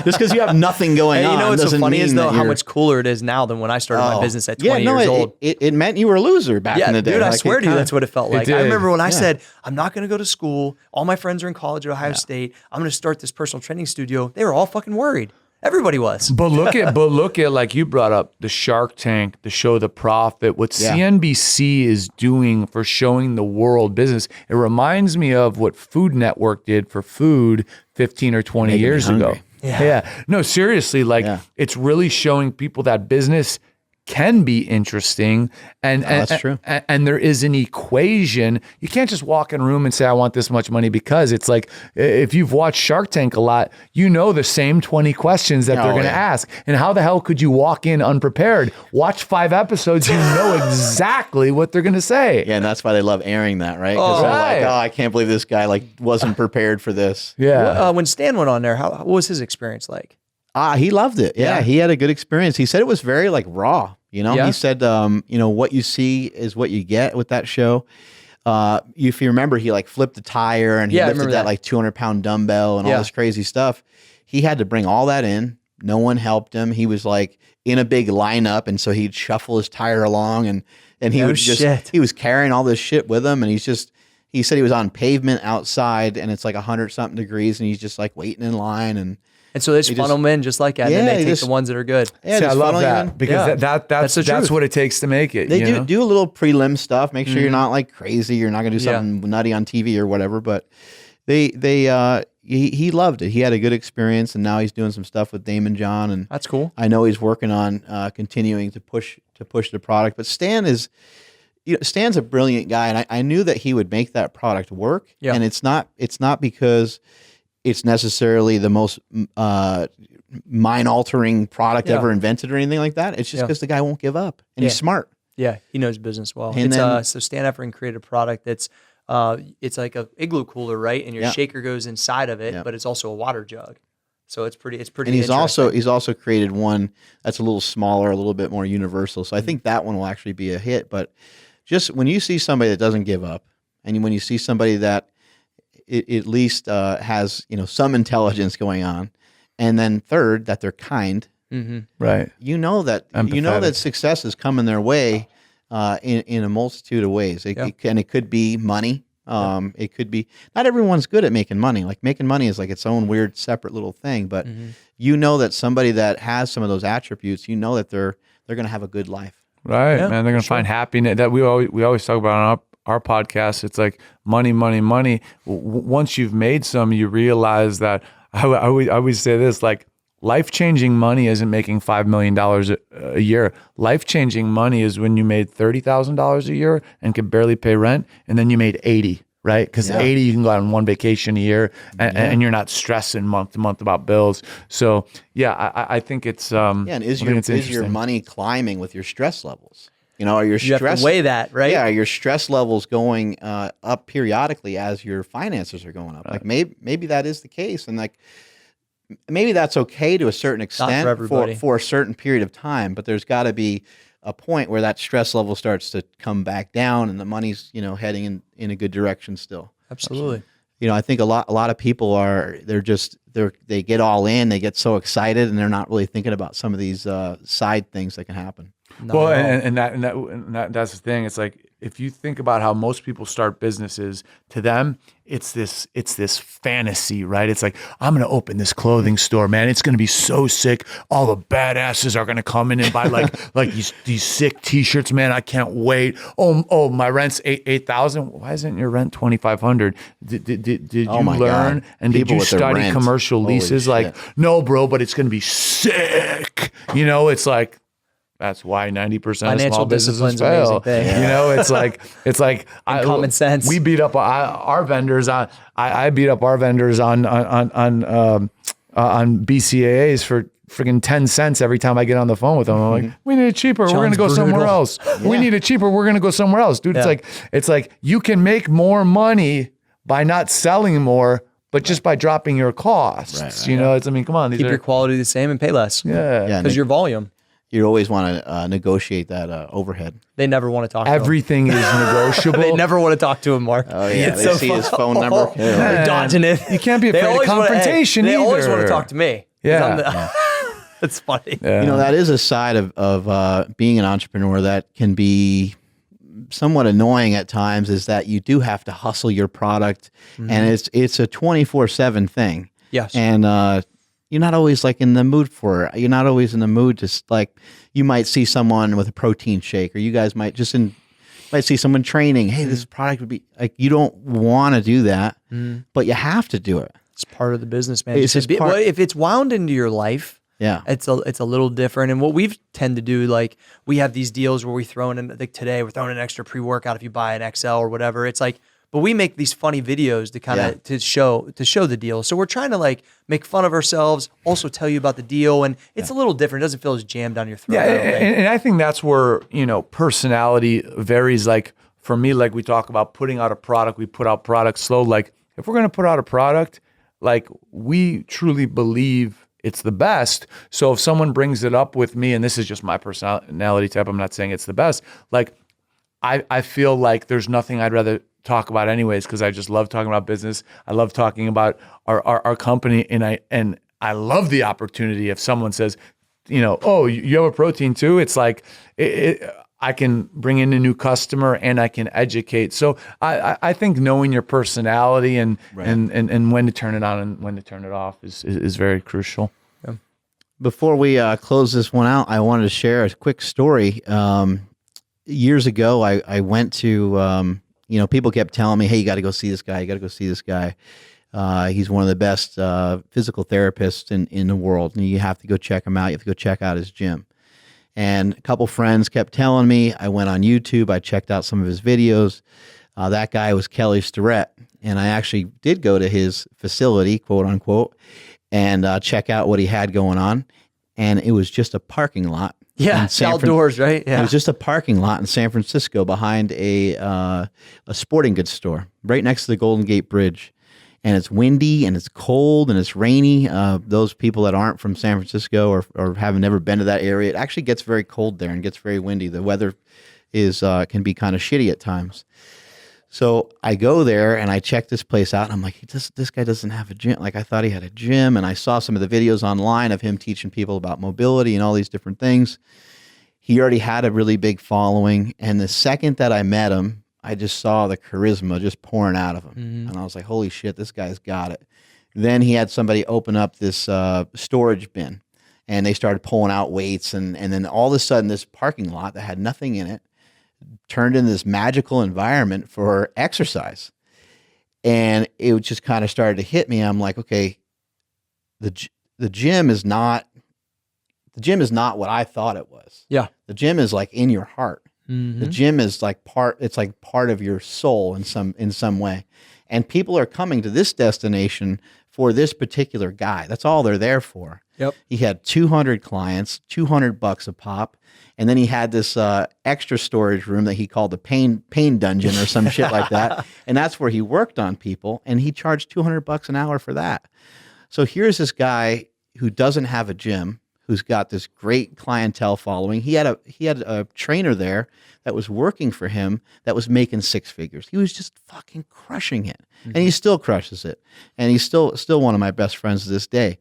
Just because you have nothing going on. You know what's so funny is though, how you're... much cooler it is now than when I started my business at 20 years old. It meant you were a loser back in the day. Dude, I swear to you, that's what it felt like. I remember when I said, I'm not going to go to school. All my friends are in college at Ohio State. I'm going to start this personal training studio. They were all fucking worried. Everybody was. But look at like you brought up the Shark Tank, the show The Profit, what CNBC is doing for showing the world business. It reminds me of what Food Network did for food 15 or 20 years ago. Yeah. No, seriously, it's really showing people that business can be interesting, and that's true. And there is an equation. You can't just walk in a room and say, I want this much money, because it's like, if you've watched Shark Tank a lot, the same 20 questions that they're going to ask. And how the hell could you walk in unprepared? Watch 5 episodes, you know exactly what they're going to say. Yeah, and that's why they love airing that, right? Because they're like, I can't believe this guy wasn't prepared for this. Yeah. When Stan went on there, what was his experience like? He loved it. Yeah, he had a good experience. He said it was very raw. He said, what you see is what you get with that show. If you remember, he flipped a tire and he lifted that 200-pound dumbbell and all this crazy stuff. He had to bring all that in. No one helped him. He was in a big lineup, and so he'd shuffle his tire along, and he he was carrying all this shit with him, and he said he was on pavement outside, and it's 100-something degrees, and he's just waiting in line, and And so they just funnel them in just like that, and then they take the ones that are good. Yeah, See, I love that because that's what it takes to make it. They do a little prelim stuff. Make sure you're not like crazy. You're not going to do something nutty on TV or whatever. But he loved it. He had a good experience, and now he's doing some stuff with Damon John, and that's cool. I know he's working on continuing to push the product. But Stan's a brilliant guy, and I knew that he would make that product work. Yeah. And it's not because it's necessarily the most mind-altering product ever invented or anything like that. It's just because the guy won't give up, and he's smart. Yeah, he knows business well. And so Stan Effering created a product that's it's like a igloo cooler, right? And your shaker goes inside of it, but it's also a water jug. So it's pretty. And he's also created one that's a little smaller, a little bit more universal. So I think that one will actually be a hit. But just when you see somebody that doesn't give up, and when you see somebody that at least has some intelligence going on, and then third that they're kind, right? You know that success is coming their way in a multitude of ways. It could be money. It could be, not everyone's good at making money. Like making money is like its own weird separate little thing. But that somebody that has some of those attributes, that they're going to have a good life. Right, man. They're going to find happiness. That we always talk about on our podcast. It's like money, money, money. Once you've made some, you realize that I always say this, like, life-changing money isn't making $5 million a year. Life-changing money is when you made $30,000 a year and could barely pay rent, and then you made 80, right? Because 80, you can go out on one vacation a year, and you're not stressing month to month about bills. So, I think it's and is your money climbing with your stress levels? Are your stress, you have to weigh that, right? Yeah, are your stress levels going up periodically as your finances are going up? Right. Like maybe that is the case, and like maybe that's okay to a certain extent for a certain period of time. But there's got to be a point where that stress level starts to come back down, and the money's heading in a good direction still. Absolutely. I think a lot of people they get all in, they get so excited, and they're not really thinking about some of these side things that can happen. Well, and that's the thing. It's like, if you think about how most people start businesses, to them, it's this fantasy, right? It's like, I'm going to open this clothing store, man. It's going to be so sick. All the badasses are going to come in and buy like these sick T-shirts, man. I can't wait. Oh, my rent's $8,000. Why isn't your rent $2,500? Did you learn God. and People did you study commercial leases? Like, no, bro, but it's going to be sick. It's like, that's why 90% of small businesses fail. It's like common sense. We beat up our vendors. I beat up our vendors on BCAAs for freaking 10 cents every time I get on the phone with them. I'm like, we need it cheaper. We're going to go somewhere else. We need it cheaper. We're going to go somewhere else, dude. It's like you can make more money by not selling more, but just by dropping your costs. Come on. Keep your quality the same and pay less. Yeah. Because your volume. You always want to negotiate that overhead. They never want to talk to Everything is negotiable. They never want to talk to him, Mark. Oh, yeah. They see his phone number. They're dodging it. You can't be afraid of confrontation either. They always want to talk to me. Yeah. That's funny. Yeah. That is a side of being an entrepreneur that can be somewhat annoying at times, is that you do have to hustle your product, and it's a 24/7 thing. Yes. And you're not always like in the mood for it. You're not always in the mood to, like, you might see someone with a protein shake, or you guys might see someone training. Hey, this product would be like, you don't want to do that, but you have to do it. It's part of the business, man. It's just part. If it's wound into your life, it's a little different. And what we've tend to do, like, we have these deals where we throw in, like today, we're throwing an extra pre-workout if you buy an XL or whatever. It's like, but we make these funny videos to kind of to show the deal. So we're trying to like make fun of ourselves, also tell you about the deal, and it's a little different. It doesn't feel as jammed down your throat. Yeah, and I think that's where personality varies. Like for me, like we talk about putting out a product, we put out products slow. Like if we're gonna put out a product, like we truly believe it's the best. So if someone brings it up with me, and this is just my personality type, I'm not saying it's the best. Like I feel like there's nothing I'd rather talk about anyways, because I just love talking about business. I love talking about our company, and I love the opportunity if someone says, oh, you have a protein too. It's like I can bring in a new customer and I can educate. So I think knowing your personality and when to turn it on and when to turn it off is very crucial. Yeah. Before we close this one out, I wanted to share a quick story. Years ago, I went to, people kept telling me, hey, you got to go see this guy. You got to go see this guy. He's one of the best physical therapists in the world, and you have to go check him out. You have to go check out his gym. And a couple friends kept telling me. I went on YouTube. I checked out some of his videos. That guy was Kelly Starrett, and I actually did go to his facility, quote unquote, and check out what he had going on. And it was just a parking lot. Yeah, it's outdoors, right? Yeah. It was just a parking lot in San Francisco behind a sporting goods store right next to the Golden Gate Bridge. And it's windy and it's cold and it's rainy. Those people that aren't from San Francisco or have never been to that area, it actually gets very cold there and gets very windy. The weather can be kind of shitty at times. So I go there and I check this place out and I'm like, this guy doesn't have a gym. Like I thought he had a gym, and I saw some of the videos online of him teaching people about mobility and all these different things. He already had a really big following. And the second that I met him, I just saw the charisma just pouring out of him. Mm-hmm. And I was like, holy shit, this guy's got it. Then he had somebody open up this storage bin, and they started pulling out weights. And then all of a sudden, this parking lot that had nothing in it turned into this magical environment for exercise. And it just kind of started to hit me. I'm like, okay, the gym is not what I thought it was. Yeah. The gym is like in your heart. Mm-hmm. The gym is like part of your soul in some way. And people are coming to this destination for this particular guy. That's all they're there for. Yep. He had 200 clients, $200 a pop. And then he had this extra storage room that he called the pain dungeon or some shit like that. And that's where he worked on people, and he charged $200 an hour for that. So here's this guy who doesn't have a gym, who's got this great clientele following. He had a trainer there that was working for him that was making six figures. He was just fucking crushing it. Mm-hmm. And he still crushes it. And he's still one of my best friends to this day.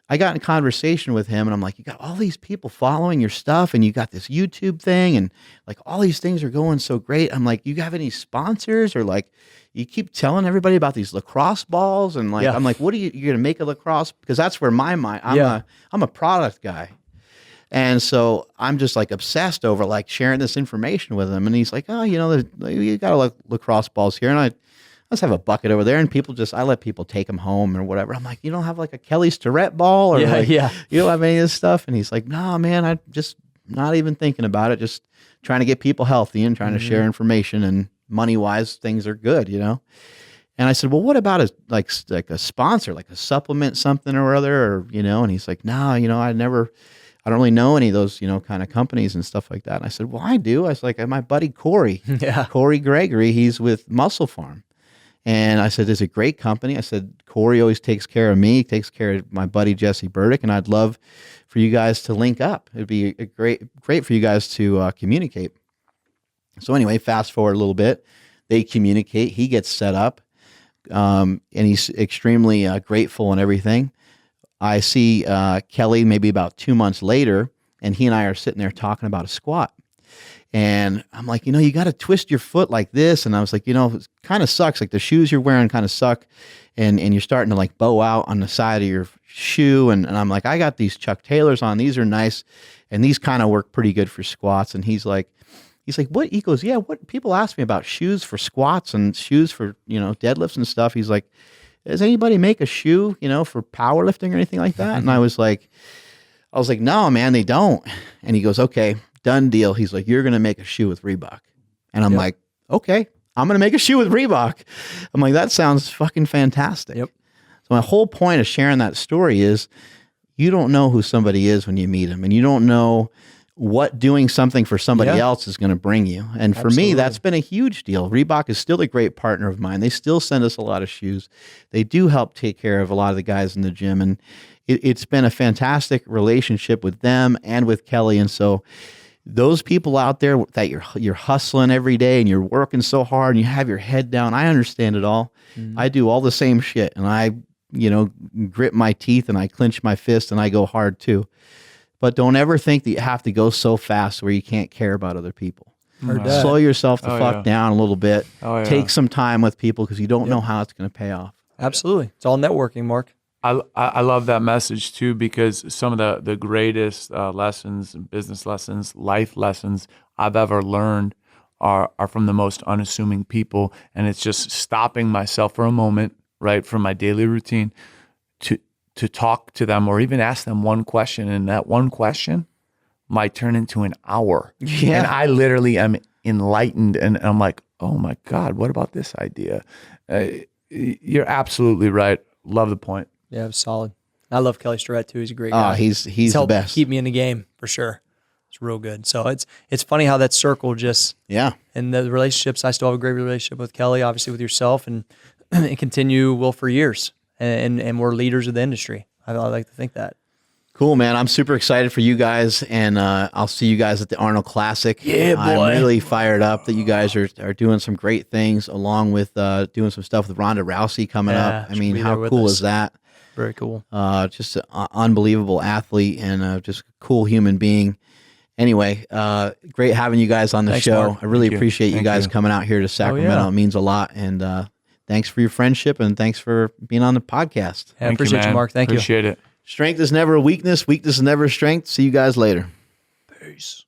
I got in conversation with him and I'm like, you got all these people following your stuff and you got this YouTube thing and like all these things are going so great. I'm like, you have any sponsors, or like you keep telling everybody about these lacrosse balls? And like, I'm like, what are you're going to make a lacrosse? Because that's where my mind, I'm a product guy. And so I'm just like obsessed over like sharing this information with him. And he's like, oh, you got a lacrosse balls here. And I just have a bucket over there, and I let people take them home or whatever. I'm like, you don't have like a Kelly Starrett ball, or you don't have any of this stuff? And he's like, no, man, I just not even thinking about it. Just trying to get people healthy and trying to share information, and money wise, things are good, And I said, well, what about a a sponsor, like a supplement, something or other, or, and he's like, no, I don't really know any of those, kind of companies and stuff like that. And I said, well, I do. I was like, my buddy Cory Gregory, he's with MusclePharm. And I said, it's a great company. I said, Cory always takes care of me, takes care of my buddy Jesse Burdick, and I'd love for you guys to link up. It'd be great for you guys to communicate. So anyway, fast forward a little bit. They communicate. He gets set up, and he's extremely grateful and everything. I see Kelly maybe about 2 months later, and he and I are sitting there talking about a squat. And I'm like, you got to twist your foot like this. And I was like, it kind of sucks. Like the shoes you're wearing kind of suck. And you're starting to like bow out on the side of your shoe. And I'm like, I got these Chuck Taylors on. These are nice. And these kind of work pretty good for squats. And he's like, what? He goes, yeah, what? People ask me about shoes for squats and shoes for, deadlifts and stuff. He's like, does anybody make a shoe, for powerlifting or anything like that? And I was like, no, man, they don't. And he goes, okay, done deal. He's like, you're going to make a shoe with Reebok. And I'm like, okay, I'm going to make a shoe with Reebok. I'm like, that sounds fucking fantastic. Yep. So my whole point of sharing that story is you don't know who somebody is when you meet them, and you don't know what doing something for somebody else is going to bring you. And for me, that's been a huge deal. Reebok is still a great partner of mine. They still send us a lot of shoes. They do help take care of a lot of the guys in the gym. And it's been a fantastic relationship with them and with Kelly. And so those people out there that you're hustling every day and you're working so hard and you have your head down, I understand it all. Mm-hmm. I do all the same shit, and I, grit my teeth and I clench my fist and I go hard too. but don't ever think that you have to go so fast where you can't care about other people. Heard that. Slow yourself the Oh, fuck yeah. down a little bit. Oh, yeah. Take some time with people because you don't know how it's going to pay off. Absolutely. It's all networking, Mark. I love that message too, because some of the greatest lessons, business lessons, life lessons I've ever learned are from the most unassuming people. And it's just stopping myself for a moment, right, from my daily routine to talk to them or even ask them one question. And that one question might turn into an hour. Yeah. And I literally am enlightened and I'm like, oh my God, what about this idea? You're absolutely right. Love the point. Yeah, it was solid. I love Kelly Starrett too. He's a great guy. He's the helped best. keep me in the game for sure. It's real good. So it's funny how that circle just and the relationships. I still have a great relationship with Kelly, obviously with yourself, and will for years. And we're leaders of the industry. I like to think that. Cool, man. I'm super excited for you guys, and I'll see you guys at the Arnold Classic. Yeah, boy. I'm really fired up that you guys are doing some great things, along with doing some stuff with Ronda Rousey coming up. I she'll mean, be how there with cool us. is that? Very cool. Just an unbelievable athlete and just a cool human being. Anyway, great having you guys on the Thanks, show. Mark. I really Thank you. appreciate you Thank guys you. coming out here to Sacramento. yeah. It means a lot, and thanks for your friendship, and thanks for being on the podcast. I appreciate you, man. Mark. Thank you. Appreciate it. Strength is never a weakness. Weakness is never a strength. See you guys later. Peace.